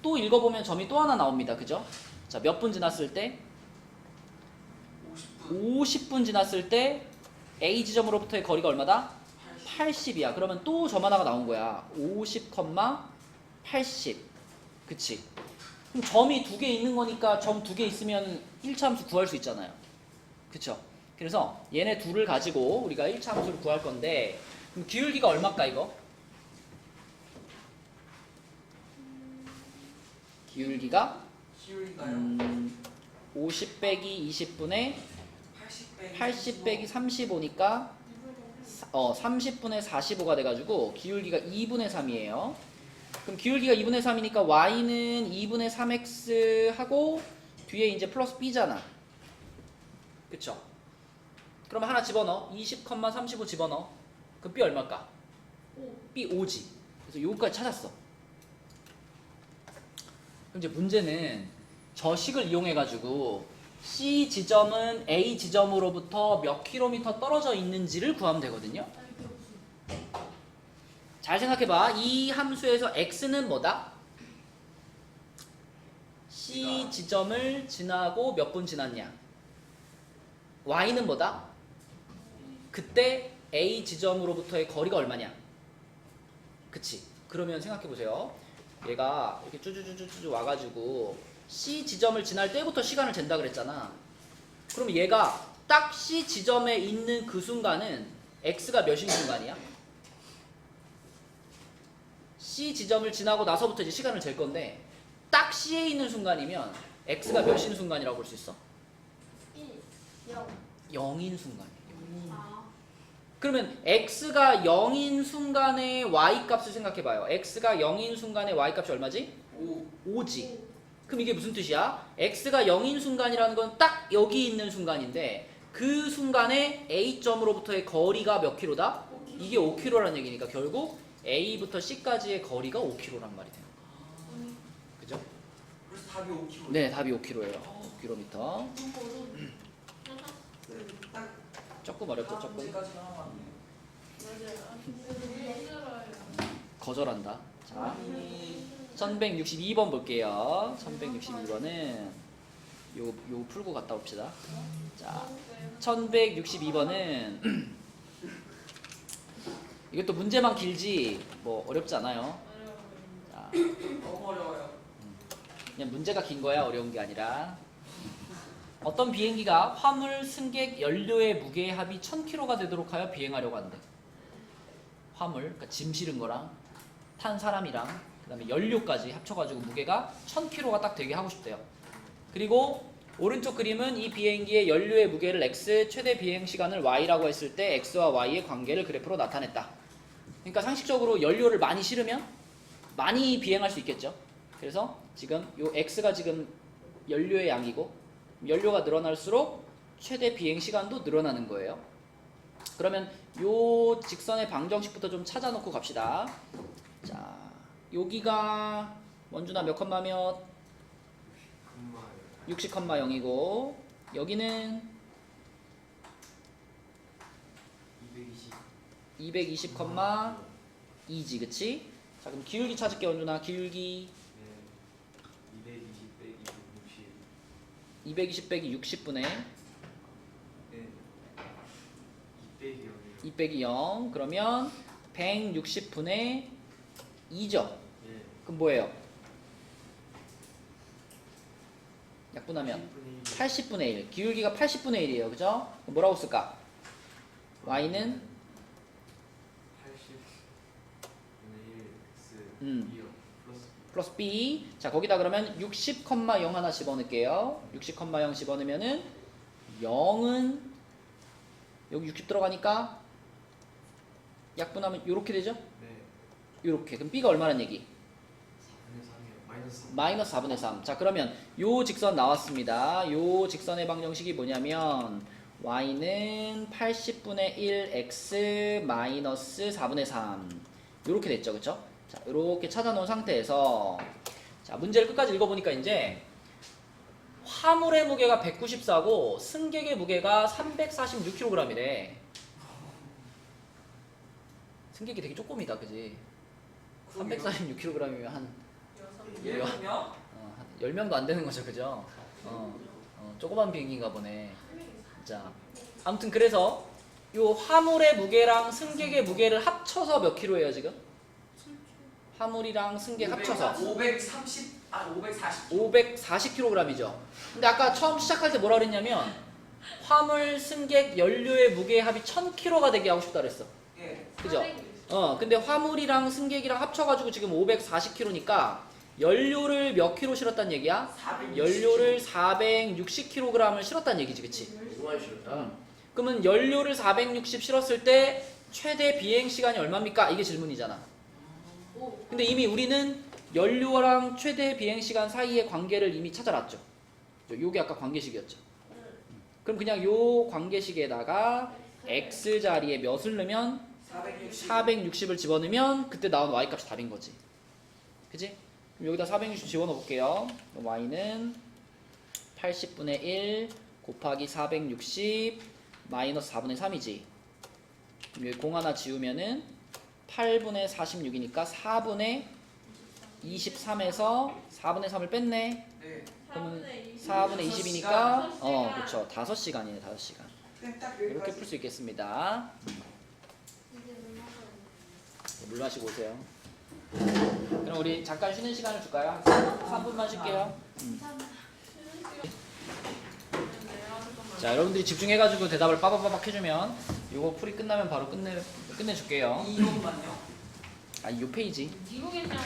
또 읽어보면 점이 또 하나 나옵니다. 그죠? 자, 몇 분 지났을 때? 50분 지났을 때 A 지점으로부터의 거리가 얼마다? 80이야. 그러면 또 점 하나가 나온 거야. 50, 80. 그치? 그럼 점이 2개 있는 거니까 점 2개 있으면 1차 함수 구할 수 있잖아요. 그쵸? 그래서 얘네 둘을 가지고 우리가 1차 함수를 구할 건데 그럼 기울기가 얼마일까 이거? 기울기가 50 빼기 20분에 80 빼기 35니까 30분의 45가 돼가지고 기울기가 2분의 3이에요. 그럼 기울기가 2분의 3이니까 y는 2분의 3x 하고 뒤에 이제 플러스 b잖아. 그쵸? 그럼 하나 집어넣어. 20, 35 집어넣어. 그럼 b 얼마일까? b 5지. 그래서 요거까지 찾았어. 그럼 이제 문제는 저 식을 이용해가지고 C 지점은 A 지점으로부터 몇 킬로미터 떨어져 있는지를 구하면 되거든요. 잘 생각해봐. 이 함수에서 x는 뭐다? C 지점을 지나고 몇 분 지났냐? y는 뭐다? 그때 A 지점으로부터의 거리가 얼마냐? 그치? 그러면 생각해보세요. 얘가 이렇게 쭈쭈쭈쭈 와가지고 C 지점을 지날 때부터 시간을 잰다 그랬잖아. 그럼 얘가 딱 C 지점에 있는 그 순간은 x가 몇인 순간이야? C 지점을 지나고 나서부터 이제 시간을 잴 건데 딱 C에 있는 순간이면 x가 몇인 순간이라고 볼 수 있어? 1, 0. 0인 순간이에요. 아, 그러면 x가 0인 순간의 y 값을 생각해봐요. x가 0인 순간의 y 값이 얼마지? 5지. 그럼 이게 무슨 뜻이야? x가 0인 순간이라는 건 딱 여기 있는 순간인데 그 순간에 A점으로부터의 거리가 몇 킬로다? 이게 5km라는 얘기니까 결국 A부터 C까지의 거리가 5km란 말이 돼요. 그죠? 그래서 답이 5kg. 네, 답이 5km예요. 5km. 너무 어려운데. 딱 조금 어렵죠, 다음 조금. 문제까지 하면 안 돼요. 거절한다. 자, 아니 1162번 볼게요. 1162번은 요 풀고 갔다 옵시다. 자, 1162번은 이것도 문제만 길지 뭐 어렵지 않아요. 자, 너무 어려워요. 그냥 문제가 긴 거야, 어려운 게 아니라. 어떤 비행기가 화물, 승객, 연료의 무게의 합이 1000kg가 되도록 하여 비행하려고 한대. 화물, 그러니까 짐 실은 거랑 탄 사람이랑 그다음에 연료까지 합쳐가지고 무게가 1000kg가 딱 되게 하고 싶대요. 그리고 오른쪽 그림은 이 비행기의 연료의 무게를 x, 최대 비행 시간을 y라고 했을 때 x와 y의 관계를 그래프로 나타냈다. 그러니까 상식적으로 연료를 많이 실으면 많이 비행할 수 있겠죠. 그래서 지금 요 x가 지금 연료의 양이고 연료가 늘어날수록 최대 비행 시간도 늘어나는 거예요. 그러면 요 직선의 방정식부터 좀 찾아놓고 갑시다. 자, 여기가 원준아 몇 컴마 몇? 60,0이고 여기는 220,2지, 그치? 자, 그럼 기울기 찾을게, 원준아. 기울기 220 빼기 60분의 2 빼기 0. 그러면 160분의 2죠. 그럼 뭐예요? 약분하면 80분의 1. 기울기가 80분의 1이에요. 그죠? 그럼 뭐라고 쓸까? y는 플러스 b. 자, 거기다 그러면 60,0 하나 집어넣을게요. 60,0 집어넣으면은 0은 여기 60 들어가니까 약분하면 요렇게 되죠? 요렇게. 그럼 b가 얼마란 얘기? 마이너스 4분의 3. 자, 그러면 요 직선 나왔습니다. 요 직선의 방정식이 뭐냐면 y는 80분의 1 x 마이너스 4분의 3 요렇게 됐죠. 그쵸? 자, 요렇게 찾아놓은 상태에서 자, 문제를 끝까지 읽어보니까 이제 화물의 무게가 194고 승객의 무게가 346kg이래. 승객이 되게 쪼꼬미다, 그지? 346kg이면 한 1명? 한 10명도 안 되는 거죠, 그죠? 조그만 비행기인가 보네. 자, 아무튼 그래서 요 화물의 무게랑 승객의 무게를 합쳐서 몇 킬로예요, 지금? 화물이랑 승객 합쳐서 540kg이죠. 근데 아까 처음 시작할 때 뭐라 그랬냐면 화물, 승객, 연료의 무게의 합이 1000kg가 되게 하고 싶다 그랬어. 예. 그죠? 근데 화물이랑 승객이랑 합쳐가지고 지금 540kg니까 연료를 몇 킬로 실었단 얘기야? 460. 연료를 460kg을 실었단 얘기지, 그치? 너무 싫었다. 그러면 연료를 460 실었을 때 최대 비행 시간이 얼마입니까? 이게 질문이잖아. 근데 이미 우리는 연료랑 최대 비행 시간 사이의 관계를 이미 찾아놨죠. 요게 아까 관계식이었죠. 그럼 그냥 요 관계식에다가 x 자리에 몇을 넣으면 460을 집어넣으면 그때 나온 y 값이 답인 거지. 그치? 그럼 여기다 460 집어넣어 볼게요. y는 80분의 1 곱하기 460 마이너스 4분의 3이지. 그럼 여기 공 하나 지우면은 8분의 46이니까 4분의 23에서 4분의 3을 뺐네. 네. 그럼 4분의 20이니까 그쵸. 5시간이네, 5시간. 딱 이렇게 여기까지. 풀 수 있겠습니다. 이제 물 먹어요. 물 마시고 오세요. 그럼 우리 잠깐 쉬는 시간을 줄까요? 3분만 쉴게요. 자, 여러분들이 집중해가지고 대답을 빠바바박 해주면 이거 풀이 끝나면 바로 끝내줄게요. 이것만요. 아, 이 페이지. 미국이냐고.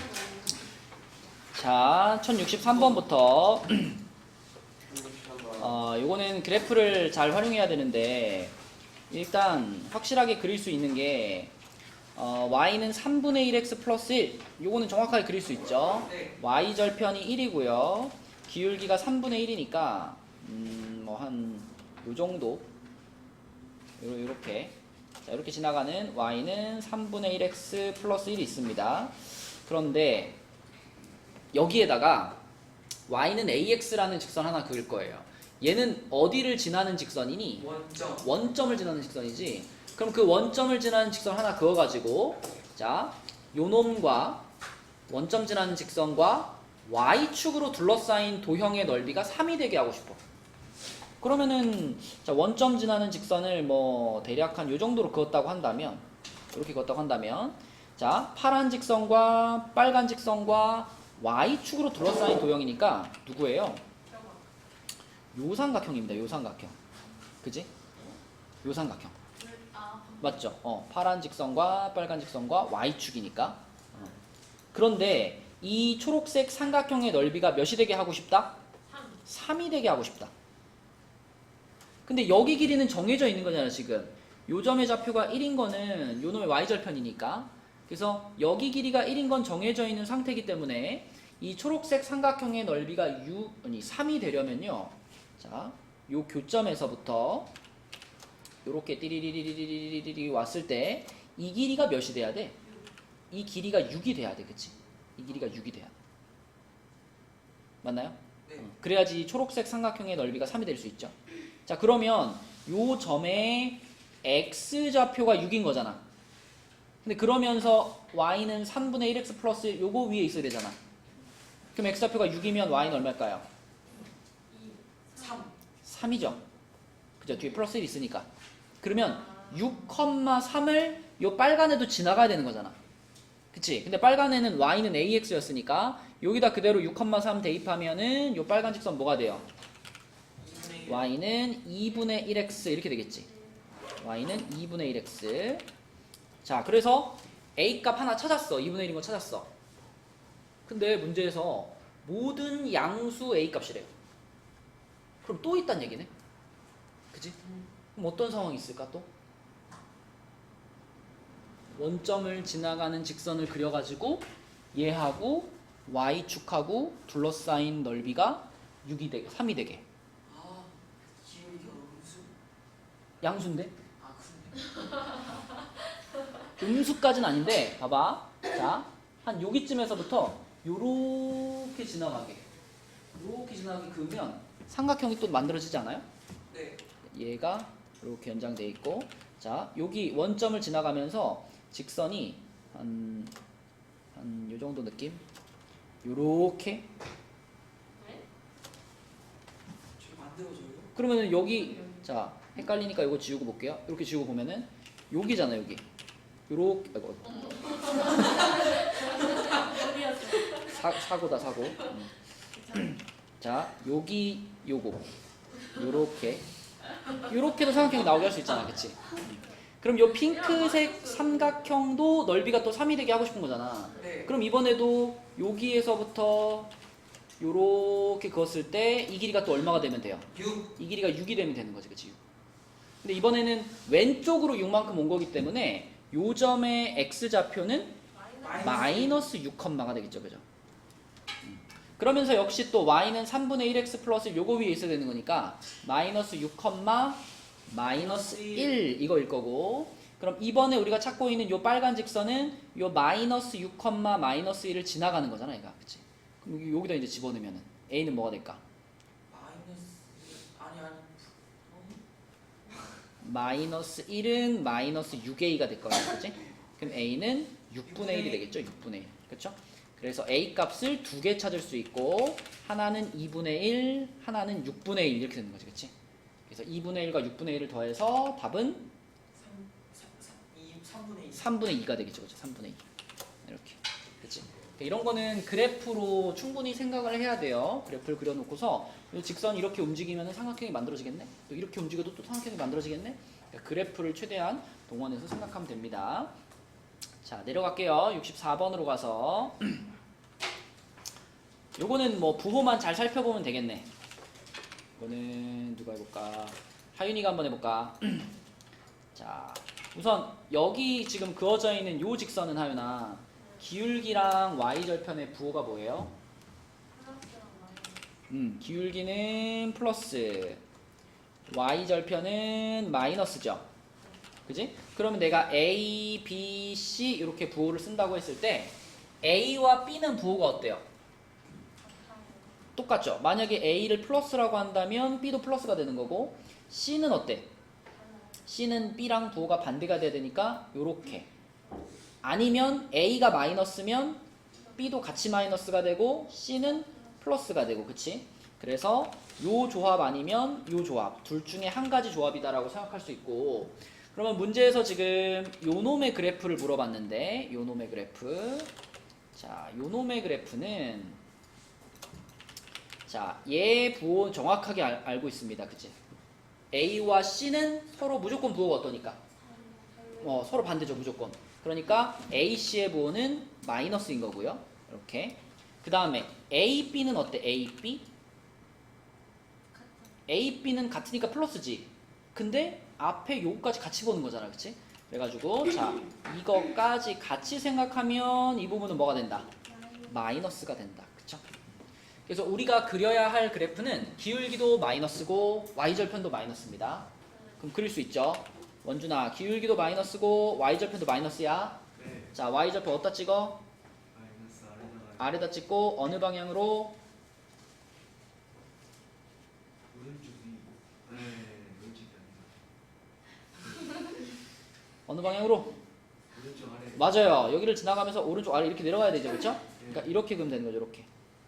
자, 1063번부터 요거는 그래프를 잘 활용해야 되는데 일단 확실하게 그릴 수 있는 게 y는 3분의 1x 플러스 1 요거는 정확하게 그릴 수 있죠. 네. y 절편이 1이고요. 기울기가 3분의 1이니까 뭐 한 요 정도 요렇게 자, 이렇게 지나가는 y는 3분의 1x 플러스 1이 있습니다. 그런데 여기에다가 y는 ax라는 직선 하나 그을 거예요. 얘는 어디를 지나는 직선이니? 원점. 원점을 지나는 직선이지. 그럼 그 원점을 지나는 직선 하나 그어가지고 자, 요 놈과 원점 지나는 직선과 y축으로 둘러싸인 도형의 넓이가 3이 되게 하고 싶어. 그러면은 자, 원점 지나는 직선을 뭐 대략 한 요 정도로 그었다고 한다면 이렇게 그었다고 한다면 자, 파란 직선과 빨간 직선과 y축으로 둘러싸인 도형이니까 누구예요? 요 삼각형입니다. 요 삼각형. 그지? 요 삼각형. 맞죠? 파란 직선과 빨간 직선과 y축이니까. 그런데 이 초록색 삼각형의 넓이가 몇이 되게 하고 싶다? 3이 되게 하고 싶다. 근데 여기 길이는 정해져 있는 거잖아, 지금. 요 점의 좌표가 1인 거는 요 놈의 y절편이니까. 그래서 여기 길이가 1인 건 정해져 있는 상태이기 때문에 이 초록색 삼각형의 넓이가 3이 되려면요. 자, 요 교점에서부터 요렇게 띠리리리리리리리 왔을 때 이 길이가 몇이 돼야 돼? 이 길이가 6이 돼야 돼. 그치? 이 길이가 6이 돼야 돼. 맞나요? 네. 그래야지 초록색 삼각형의 넓이가 3이 될 수 있죠. 자, 그러면 요 점의 x좌표가 6인 거잖아. 근데 그러면서 y는 3분의 1x 플러스 1 요거 위에 있어야 되잖아. 그럼 x좌표가 6이면 y는 얼마일까요? 3. 3이죠. 그죠? 뒤에 플러스 1 있으니까. 그러면 6,3을 요 빨간 애도 지나가야 되는 거잖아. 그치? 근데 빨간 애는 y는 ax였으니까 여기다 그대로 6,3 대입하면은 요 빨간 직선 뭐가 돼요? 2분의 1. y는 2분의 1x 이렇게 되겠지. y는 2분의 1x. 자, 그래서 a 값 하나 찾았어. 2분의 1인 거 찾았어. 근데 문제에서 모든 양수 a 값이래요. 그럼 또 있단 얘기네. 그치? 그럼 어떤 상황이 있을까 또? 원점을 지나가는 직선을 그려가지고 얘하고 y축하고 둘러싸인 넓이가 6이 되게 3이 되게. 아, 기울기 음수. 양수인데? 아, 그러네. 음수까지는 아닌데 봐봐. 자, 한 여기쯤에서부터 요렇게 지나가게 그으면 삼각형이 또 만들어지지 않아요? 네. 얘가 이렇게 연장돼 있고, 자, 여기 원점을 지나가면서 직선이 한 요 정도 느낌? 요렇게. 저기 만들어줘요? 그러면은 여기 자, 헷갈리니까 이거 지우고 볼게요. 이렇게 지우고 보면은 여기잖아, 여기. 요렇게. 아이고. 사고다, 사고. 자, 여기 요거. 요렇게도 삼각형이 나오게 할 수 있잖아. 그치? 그럼 요 핑크색 삼각형도 넓이가 또 3이 되게 하고 싶은 거잖아. 네. 그럼 이번에도 여기에서부터 요렇게 그었을 때 이 길이가 또 얼마가 되면 돼요? 6. 이 길이가 6이 되면 되는 거지. 그치? 근데 이번에는 왼쪽으로 6만큼 온 거기 때문에 요 점의 x좌표는 마이너스 6컴마가 되겠죠. 그죠? 그러면서 역시 또 y는 3분의 1x 플러스 1 요거 위에 있어야 되는 거니까 마이너스 6, 마이너스 1 이거일 거고, 그럼 이번에 우리가 찾고 있는 요 빨간 직선은 요 마이너스 6, 마이너스 1을 지나가는 거잖아, 얘가. 그치? 그럼 여기다 이제 집어넣으면은 a는 뭐가 될까? 아니. 마이너스 1은 마이너스 6a가 될 거야. 그치? 그럼 a는 6분의 1이 되겠죠? 6분의 1. 그쵸? 그래서 a 값을 두 개 찾을 수 있고, 하나는 2분의 1, 하나는 6분의 1 이렇게 되는 거지. 그치? 그래서 2분의 1과 6분의 1을 더해서 답은 3분의 2. 3분의 2가 되겠죠. 그쵸? 3분의 2. 이렇게. 그치? 이런 거는 그래프로 충분히 생각을 해야 돼요. 그래프를 그려놓고서 이 직선이 이렇게 움직이면 삼각형이 만들어지겠네? 또 이렇게 움직여도 또 삼각형이 만들어지겠네? 그러니까 그래프를 최대한 동원해서 생각하면 됩니다. 자, 내려갈게요. 64번으로 가서 요거는 뭐 부호만 잘 살펴보면 되겠네. 이거는 누가 해볼까? 하윤이가 한번 해볼까? 자, 우선 여기 지금 그어져 있는 요 직선은 하윤아, 기울기랑 y절편의 부호가 뭐예요? 플러스랑 마이너스. 기울기는 플러스, y절편은 마이너스죠. 그지? 그러면 내가 A, B, C 이렇게 부호를 쓴다고 했을 때 A와 B는 부호가 어때요? 똑같죠? 만약에 A를 플러스라고 한다면 B도 플러스가 되는 거고, C는 어때? C는 B랑 부호가 반대가 돼야 되니까 요렇게. 아니면 A가 마이너스면 B도 같이 마이너스가 되고 C는 플러스가 되고, 그치? 그래서 요 조합 아니면 요 조합, 둘 중에 한 가지 조합이다라고 생각할 수 있고, 그러면 문제에서 지금 요놈의 그래프를 물어봤는데, 요놈의 그래프. 자, 요놈의 그래프는, 자, 얘 부호 정확하게 알고 있습니다. 그치? A와 C는 서로 무조건 부호가 어떠니까? 서로 반대죠, 무조건. 그러니까 AC의 부호는 마이너스인 거고요. 이렇게. 그 다음에 AB 는 어때? AB? AB는 같으니까 플러스지. 근데 앞에 요까지 같이 보는 거잖아, 그치? 그래가지고 자, 이거까지 같이 생각하면 이 부분은 뭐가 된다? 마이너스가 된다. 그쵸? 그래서 우리가 그려야 할 그래프는 기울기도 마이너스고 y절편도 마이너스입니다. 그럼 그릴 수 있죠? 원준아, 기울기도 마이너스고 y절편도 마이너스야. 네. 자, y절편 어디다 찍어? 마이너스 아래다가 아래다 찍고 어느 방향으로? 오른쪽 위. 네, 왼쪽이 아니라 어느 방향으로? 오른쪽 아래. 맞아요. 여기를 지나가면서 오른쪽 아래 이렇게 내려가야 되죠, 그렇죠? 그러니까 이렇게 그리면 되는 거죠, 이렇게.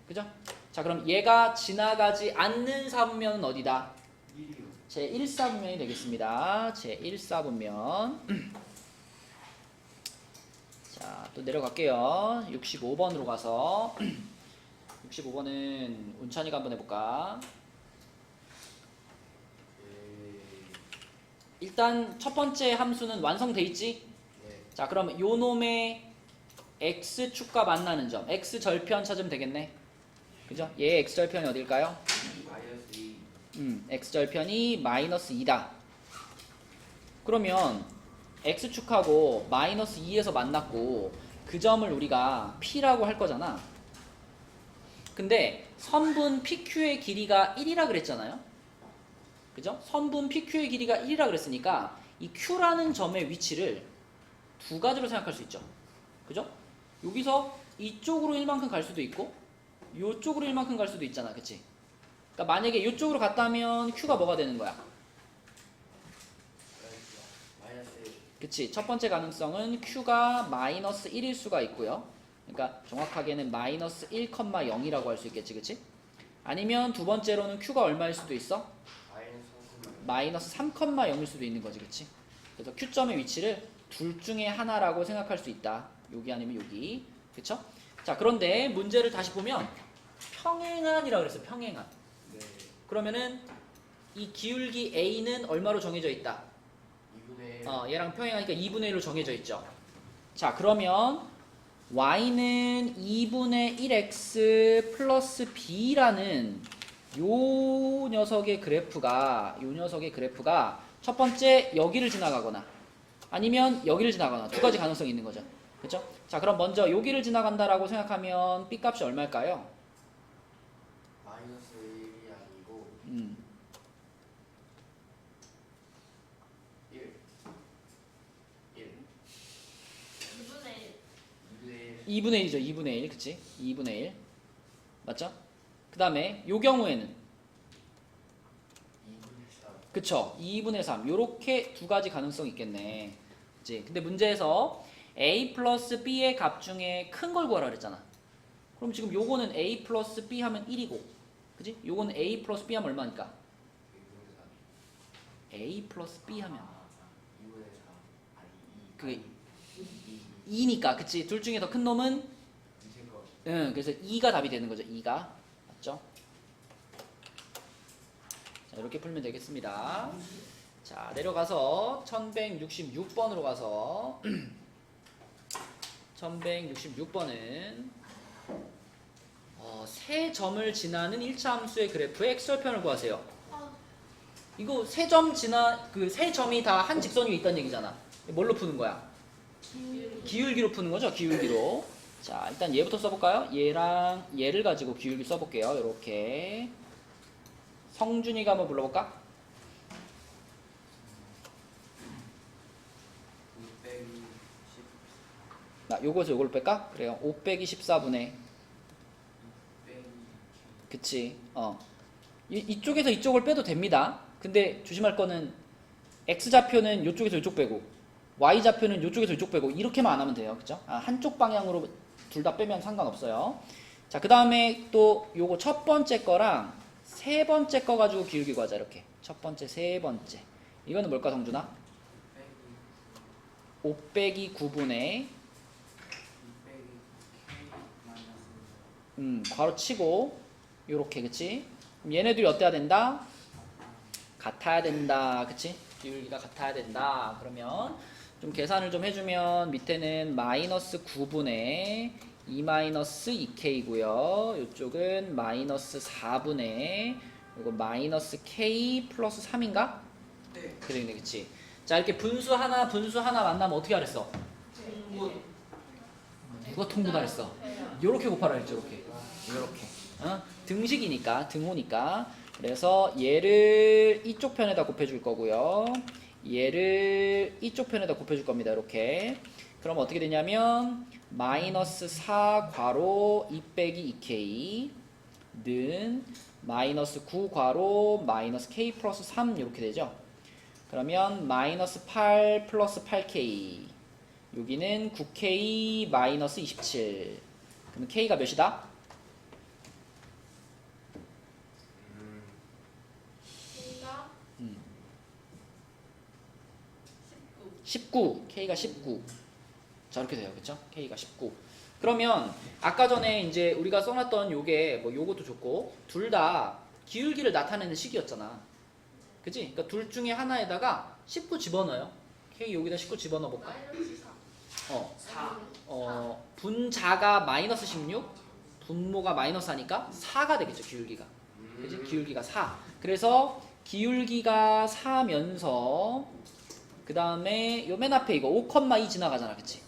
그죠? 자, 그럼 얘가 지나가지 않는 사분면은 어디다? 1이요. 제 1사분면이 되겠습니다. 제 1사분면. 자, 또 내려갈게요. 65번으로 가서 65번은 운찬이가 한번 해볼까? 일단 첫 번째 함수는 완성돼 있지? 네. 자, 그럼 요 놈의 x축과 만나는 점, x절편 찾으면 되겠네. 그죠? 얘 x절편이 어딜까요? 마이너스 2. x절편이 마이너스 2다. 그러면 x축하고 마이너스 2에서 만났고 그 점을 우리가 p라고 할 거잖아. 근데 선분 PQ의 길이가 1이라 그랬잖아요. 그죠? 선분 PQ의 길이가 1이라 그랬으니까 이 Q라는 점의 위치를 두 가지로 생각할 수 있죠. 그죠? 여기서 이쪽으로 1만큼 갈 수도 있고 이쪽으로 1만큼 갈 수도 있잖아. 그치? 그러니까 만약에 이쪽으로 갔다면 Q가 뭐가 되는 거야? 마이너스 1. 그치? 첫 번째 가능성은 Q가 마이너스 1일 수가 있고요. 그러니까 정확하게는 마이너스 1,0이라고 할 수 있겠지. 그치? 아니면 두 번째로는 Q가 얼마일 수도 있어? 마이너스 3,0일 수도 있는 거지. 그치? 그래서 Q점의 위치를 둘 중에 하나라고 생각할 수 있다. 여기 아니면 여기. 그쵸? 자, 그런데 문제를 다시 보면 평행한이라고 그랬어요. 평행한. 네. 그러면은 이 기울기 A는 얼마로 정해져 있다? 2분의 1. 얘랑 평행하니까 2분의 1로 정해져 있죠. 자, 그러면 y는 2분의 1x 플러스 b라는 요 녀석의 그래프가 첫 번째 여기를 지나가거나 아니면 여기를 지나가거나 두 가지 가능성이 있는 거죠. 그렇죠? 자, 그럼 먼저 여기를 지나간다라고 생각하면 b 값이 얼마일까요? 마이너스 1이 아니고 1. 1. 2분의 1. 2분의 1. 2분의 1이죠. 2분의 1. 그치? 2분의 1. 맞죠? 그 다음에 요 경우에는 2분의 3. 그쵸? 2분의 3. 요렇게 두 가지 가능성이 있겠네. 그치? 근데 문제에서 a 플러스 b의 값 중에 큰 걸 구하라 그랬잖아. 그럼 지금 요거는 a 플러스 b 하면 1이고, 그치? 요거는 a 플러스 b 하면 얼마니까? 2분의 3. a 플러스 b 하면 2분의 3. 아니 2. 그게 2. 2니까, 그치? 둘 중에 더 큰 놈은? 이제 거. 응, 그래서 2가 답이 되는 거죠. 2가. 맞죠? 자, 이렇게 풀면 되겠습니다. 자, 내려가서 1166번으로 가서 1166번은 세 점을 지나는 1차 함수의 그래프의 x절편을 구하세요. 이거 세 점 지나 그 세 점이 다 한 직선 위에 있다는 얘기잖아. 뭘로 푸는 거야? 기울기로 푸는 거죠. 기울기로. 자, 일단 얘부터 써볼까요? 얘랑 얘를 가지고 기울기 써볼게요. 이렇게. 성준이가 한번 불러볼까? 5 빼기 10 나 요거에서 요걸 뺄까? 그래요. 5 빼기 14분의 빼기 그치. 이쪽에서 이쪽을 빼도 됩니다. 근데 조심할 거는 X좌표는 이쪽에서 이쪽 빼고 Y좌표는 이쪽에서 이쪽 빼고 이렇게만 안 하면 돼요. 그죠? 한쪽 방향으로 둘 다 빼면 상관없어요. 자, 그 다음에 또 요거 첫 번째 거랑 세 번째 거 가지고 기울기 구하자. 이렇게. 첫 번째, 세 번째. 이거는 뭘까, 성준아? 빼기 5 빼기 9분의 2 빼기 K 마이너스 괄호 치고 요렇게. 그치? 그럼 얘네들이 어때야 된다? 같아야 된다. 그치? 기울기가 같아야 된다. 그러면 좀 계산을 좀 해주면 밑에는 마이너스 9분의 2 마이너스 2K고요. 이쪽은 마이너스 4분의 이거 마이너스 K 플러스 3인가? 네. 그래, 그치? 자, 이렇게 분수 하나 만나면 어떻게 하랬어? 뭐 누가 통분 하랬어? 요렇게 곱하라 했죠. 요렇게. 등식이니까, 등호니까. 그래서 얘를 이쪽 편에다 곱해줄 거고요. 얘를 이쪽 편에다 곱해줄 겁니다. 이렇게. 그럼 어떻게 되냐면 마이너스 4 괄호 2 빼기 2K 는 마이너스 9 괄호 마이너스 K 플러스 3 이렇게 되죠. 그러면 마이너스 8 플러스 8K 여기는 9K 마이너스 27 그러면 K가 몇이다? K가 19. K가 19. 자, 이렇게 돼요. 그쵸? K가 19. 그러면 아까 전에 이제 우리가 써놨던 요게 뭐 요것도 좋고 둘 다 기울기를 나타내는 식이었잖아. 그치? 그러니까 둘 중에 하나에다가 19 집어넣어요. K 여기다 19 집어넣어 볼까? 마이너스 4. 4. 분자가 마이너스 16, 분모가 마이너스 하니까 4가 되겠죠. 기울기가. 그치? 기울기가 4. 그래서 기울기가 4면서 그 다음에 요 맨 앞에 이거 5,2 지나가잖아. 그치?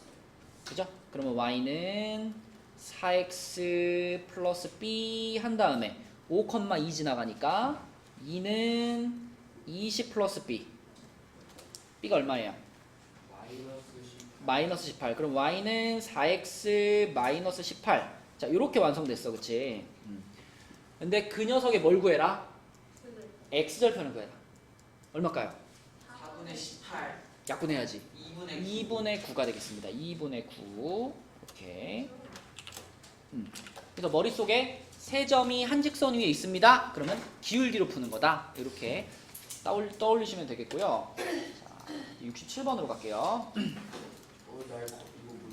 그죠? 그러면 y는 4x 플러스 b 한 다음에 5,2 지나가니까 2는 20 플러스 b. b가 얼마예요? 마이너스 18. 그럼 y는 4x 마이너스 18. 자, 이렇게 완성됐어. 그치? 근데 그 녀석의 뭘 구해라? x절편을 구해라. 얼마일까요? 4분의 18. 약분해야지. 2분의 2분의 9가 되겠습니다. 2분의 9. 이렇게. 그래서 머릿속에 세 점이 한 직선 위에 있습니다. 그러면 기울기로 푸는 거다. 이렇게 떠올리시면 되겠고요. 자, 67번으로 갈게요.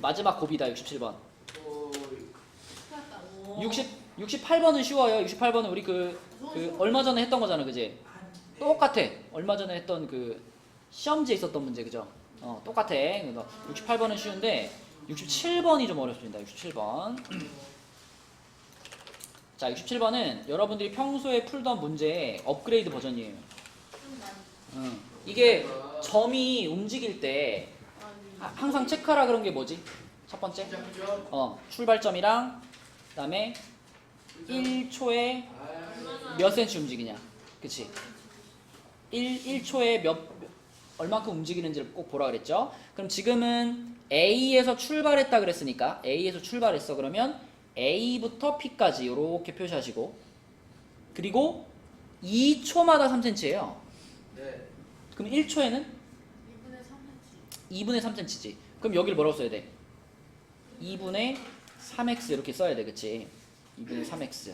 마지막 곱이다. 67번. 68번은 쉬워요. 68번은 우리 그 얼마 전에 했던 거잖아. 그지? 똑같아. 얼마 전에 했던 그 시험지에 있었던 문제. 그죠? 똑같아. 그래서 68번은 쉬운데 67번이 좀 어렵습니다. 67번. 자, 67번은 여러분들이 평소에 풀던 문제의 업그레이드 버전이에요. 이게 점이 움직일 때 항상 체크하라 그런 게 뭐지? 첫 번째? 출발점이랑 그다음에 1초에 몇 센치 움직이냐. 그치? 1초에 얼만큼 움직이는지를 꼭 보라 그랬죠? 그럼 지금은 A에서 출발했다 그랬으니까 A에서 출발했어. 그러면 A부터 P까지 이렇게 표시하시고 그리고 2초마다 3cm예요. 네. 그럼 1초에는 2분의 3cm지. 그럼 여기를 뭐라고 써야 돼? 2분의 3x 이렇게 써야 돼. 그치? 2분의 3x.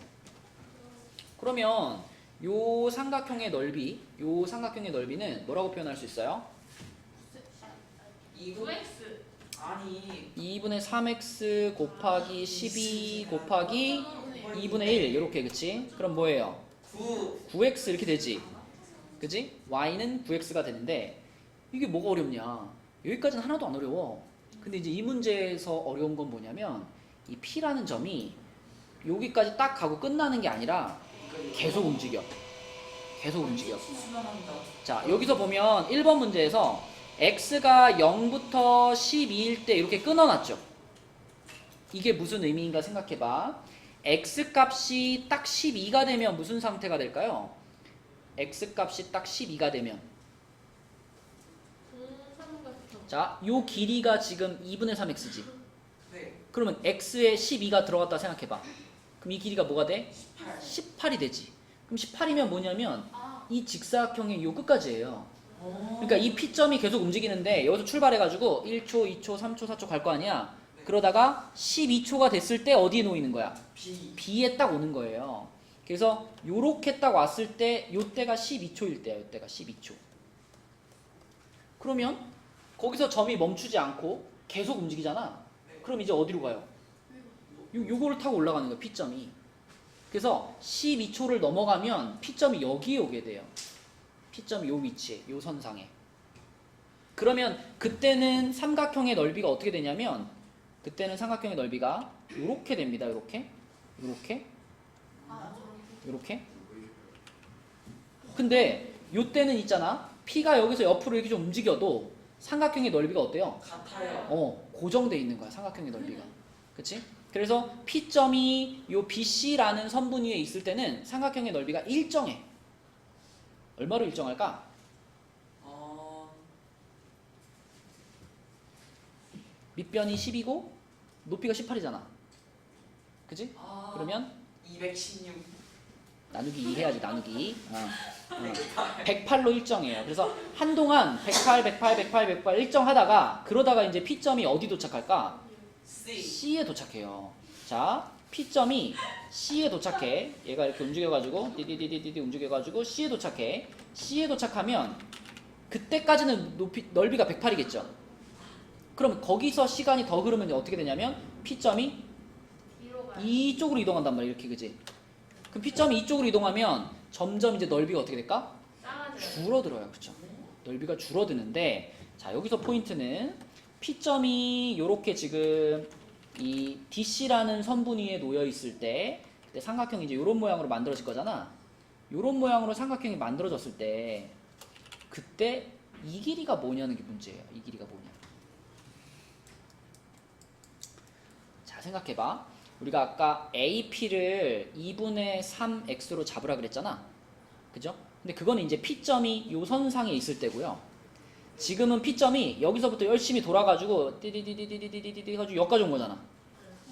그러면 요 삼각형의 넓이는 뭐라고 표현할 수 있어요? 9x. 아니 2분의 3x 곱하기 12 곱하기 2분의 1 이렇게. 그치? 그럼 뭐예요? 9x 이렇게 되지. 그치? y는 9x가 되는데 이게 뭐가 어렵냐? 여기까지는 하나도 안 어려워. 근데 이제 이 문제에서 어려운 건 뭐냐면 이 p라는 점이 여기까지 딱 가고 끝나는 게 아니라 계속 움직여. 계속 움직여. 수련합니다. 자, 여기서 보면 1번 문제에서 x가 0부터 12일 때 이렇게 끊어놨죠. 이게 무슨 의미인가 생각해봐. x 값이 딱 12가 되면 무슨 상태가 될까요? x 값이 딱 12가 되면 삼각형. 자, 요 길이가 지금 2분의 3x지. 네. 그러면 x에 12가 들어갔다 생각해봐. 그럼 이 길이가 뭐가 돼? 18. 18이 되지. 그럼 18이면 뭐냐면 아, 이 직사각형의 요 끝까지예요. 오. 그러니까 이 P점이 계속 움직이는데 여기서 출발해가지고 1초, 2초, 3초, 4초 갈 거 아니야. 네. 그러다가 12초가 됐을 때 어디에 놓이는 거야? B. B에 딱 오는 거예요. 그래서 요렇게 딱 왔을 때 요때가 12초일 때야. 요때가 12초. 그러면 거기서 점이 멈추지 않고 계속 움직이잖아. 네. 그럼 이제 어디로 가요? 요거를 타고 올라가는 거야. P점이. 그래서 12초를 넘어가면 P점이 여기에 오게 돼요. P점이 요 위치에, 요 선상에. 그러면 그때는 삼각형의 넓이가 어떻게 되냐면 그때는 삼각형의 넓이가 요렇게 됩니다. 요렇게. 요렇게. 요렇게. 근데 요때는 있잖아. P가 여기서 옆으로 이렇게 좀 움직여도 삼각형의 넓이가 어때요? 같아요. 고정돼 있는 거야. 삼각형의 넓이가. 그치? 그래서 P점이 요 BC라는 선분 위에 있을 때는 삼각형의 넓이가 일정해. 얼마로 일정할까? 밑변이 10이고 높이가 18이잖아. 그치? 그러면 216. 나누기 2 해야지. 나누기 108로 일정해요. 그래서 한동안 108, 108, 108, 108 일정하다가 그러다가 이제 P점이 어디 도착할까? C. C에 도착해요. 자, P점이 C에 도착해. 얘가 이렇게 움직여가지고 디디디디디 움직여가지고 C에 도착해. C에 도착하면 그때까지는 넓이가 108이겠죠. 그럼 거기서 시간이 더 흐르면 어떻게 되냐면 P점이 뒤로 가요. 이쪽으로 이동한단 말이야. 이렇게 그지? 그럼 P점이 이쪽으로 이동하면 점점 이제 넓이가 어떻게 될까? 작아져요. 줄어들어요. 그쵸? 넓이가 줄어드는데 자, 여기서 포인트는 P점이 요렇게 지금 이 DC라는 선분 위에 놓여 있을 때 그때 삼각형이 이제 요런 모양으로 만들어질 거잖아. 요런 모양으로 삼각형이 만들어졌을 때 그때 이 길이가 뭐냐는 게 문제예요. 이 길이가 뭐냐. 자, 생각해봐. 우리가 아까 AP를 2분의 3X로 잡으라 그랬잖아. 그죠? 근데 그거는 이제 P점이 요 선상에 있을 때고요. 지금은 P점이 여기서부터 열심히 돌아가지고 띠디디디디디디디 해가지고 여기까지 온 거잖아.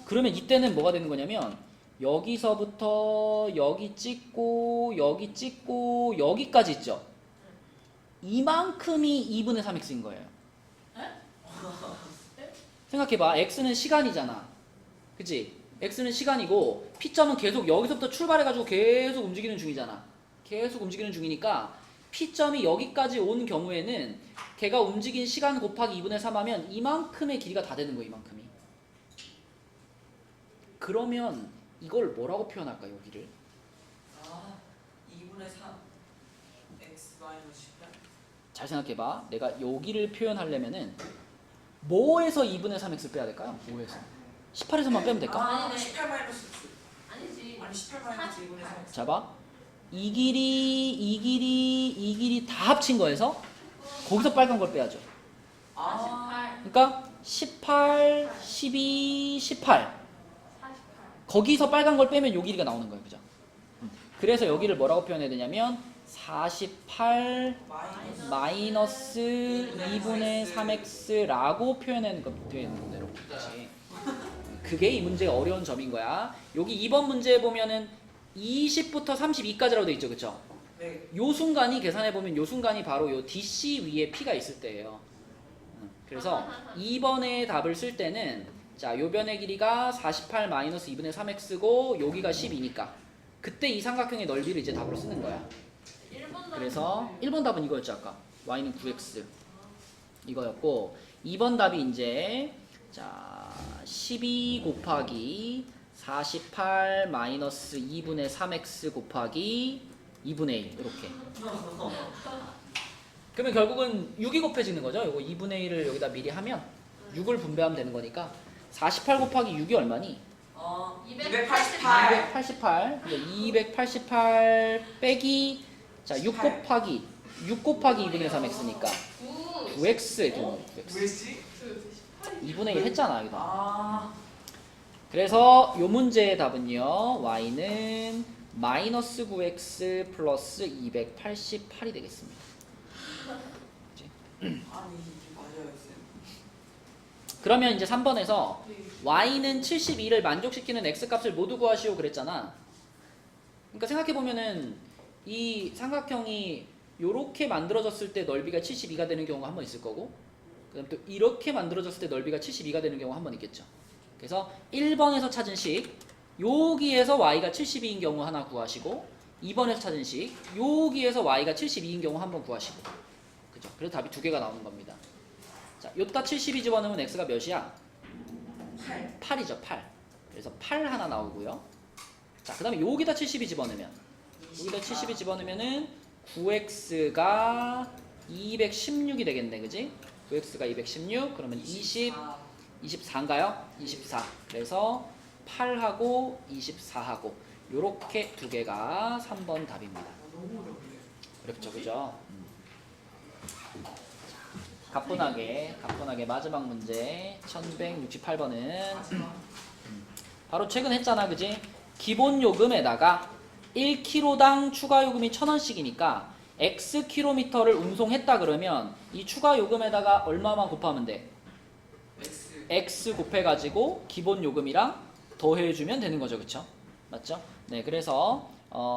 그러면 이때는 뭐가 되는 거냐면 여기서부터 여기 찍고 여기 찍고 여기까지 있죠. 이만큼이 2분의 3x인 거예요. 생각해봐. x는 시간이잖아. 그치? x는 시간이고 P점은 계속 여기서부터 출발해가지고 계속 움직이는 중이잖아. 계속 움직이는 중이니까 P점이 여기까지 온 경우에는 걔가 움직인 시간 곱하기 2분의 3 하면 이만큼의 길이가 다 되는 거예요. 이만큼이. 그러면 이걸 뭐라고 표현할까? 여기를 2분의 3. X 마이너스 18. 잘 생각해봐. 내가 여기를 표현하려면은 뭐에서 2분의 3x를 빼야 될까요? 뭐에서? 18에서만 빼면 될까? 아니네. 18 마이너스 X. 아니지. 아니 18 마이너스 2분의 3. 자 봐. 이 길이 다 합친 거에서 거기서 빨간 걸 빼야죠. 48. 그러니까 18, 12, 18. 48. 거기서 빨간 걸 빼면 요 길이가 나오는 거예요. 그죠? 그래서 여기를 뭐라고 표현해야 되냐면 48 마이너스 2분의 3x라고 표현하는 거 되는 거대로. 그렇지. 그게 이 문제의 어려운 점인 거야. 여기 2번 문제에 보면은 20부터 32까지라고 돼 있죠. 그쵸? 네. 요 순간이 계산해 보면 요 순간이 바로 요 DC 위에 P가 있을 때예요. 그래서 2번의 답을 쓸 때는 자, 요 변의 길이가 48 마이너스 2분의 3x고 여기가 12니까 그때 이 삼각형의 넓이를 이제 답으로 쓰는 거야. 1번 그래서 1번 답은 이거였죠. 아까 y는 9x 이거였고 2번 답이 이제 자 12 곱하기 48 마이너스 2분의 3x 곱하기 2분의 1 이렇게. 그러면 결국은 6이 곱해지는 거죠. 이거 2분의 1을 여기다 미리 하면 6을 분배하면 되는 거니까 48 곱하기 6이 얼마니? 288. 288. 그러니까 288 빼기 자, 6 곱하기 2분의 3x니까 9x 이렇게 되는 거예요. 9x. 왜지? 2분의 1 했잖아, 여기다. 아. 그래서 요 문제의 답은요. y는 마이너스 9x 플러스 288이 되겠습니다. 아니 이게 맞아요 쌤. 그러면 이제 3번에서 y는 72를 만족시키는 x값을 모두 구하시오 그랬잖아. 그러니까 생각해보면은 이 삼각형이 요렇게 만들어졌을 때 넓이가 72가 되는 경우가 한 번 있을 거고, 그 다음 또 이렇게 만들어졌을 때 넓이가 72가 되는 경우가 한 번 있겠죠. 그래서 1번에서 찾은 식, 여기에서 y가 72인 경우 하나 구하시고, 2번에서 찾은 식, 여기에서 y가 72인 경우 한 번 구하시고, 그죠? 그래서 답이 두 개가 나오는 겁니다. 자, 요따 72 집어넣으면 x가 몇이야? 8이죠, 8. 그래서 8 하나 나오고요. 자, 그 다음에 여기다 72 집어넣으면, 여기다 72 집어넣으면은 9x가 216이 되겠네, 그지? 9x가 216, 그러면 24인가요? 24. 그래서 8하고 24하고 요렇게 두 개가 3번 답입니다. 너무 어렵네. 어렵죠, 그죠? 가뿐하게 마지막 문제 1168번은 바로 최근 했잖아, 그지? 기본 요금에다가 1km당 추가 요금이 1,000원씩이니까 X킬로미터를 운송했다 그러면 이 추가 요금에다가 얼마만 곱하면 돼? X 곱해가지고 기본 요금이랑 더해주면 되는 거죠, 그쵸? 맞죠? 네, 그래서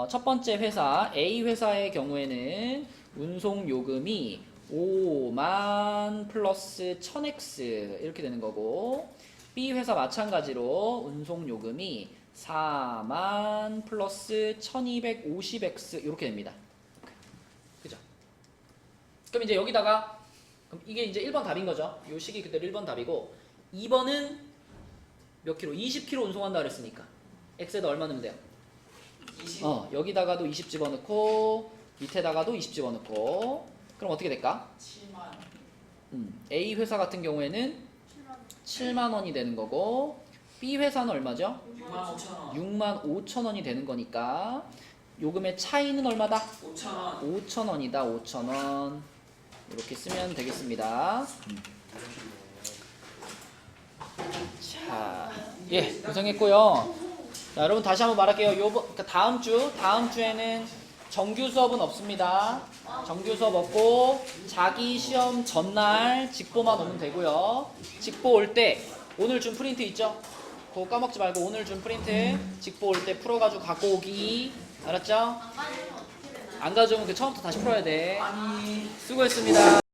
첫 번째 회사 A 회사의 경우에는 운송 요금이 5만 플러스 1000X 이렇게 되는 거고, B 회사 마찬가지로 운송 요금이 4만 플러스 1250X 이렇게 됩니다. 그죠? 그럼 이제 여기다가 그럼 이게 이제 1번 답인 거죠. 요 식이 그대로 1번 답이고, 2번은 몇 킬로? 20km 운송한다 그랬으니까 X에다 얼마 넣으면 돼요? 20. 여기다가도 20 집어넣고 밑에다가도 20 집어넣고, 그럼 어떻게 될까? 7만. A 회사 같은 경우에는 7만 원이 되는 거고, B 회사는 얼마죠? 6만 5천 원. 6만 5천 원이 되는 거니까 요금의 차이는 얼마다? 5천 원. 5천 원이다. 5천 원. 이렇게 쓰면 되겠습니다. 자, 예, 고생했고요. 자, 여러분 다시 한번 말할게요. 그러니까 다음 주에는 정규 수업은 없습니다. 정규 수업 없고 자기 시험 전날 직보만 오면 되고요. 직보 올 때 오늘 준 프린트 있죠? 그거 까먹지 말고 오늘 준 프린트 직보 올 때 풀어가지고 갖고 오기. 알았죠? 안 가져오면 그 처음부터 다시 풀어야 돼. 아니. 수고했습니다.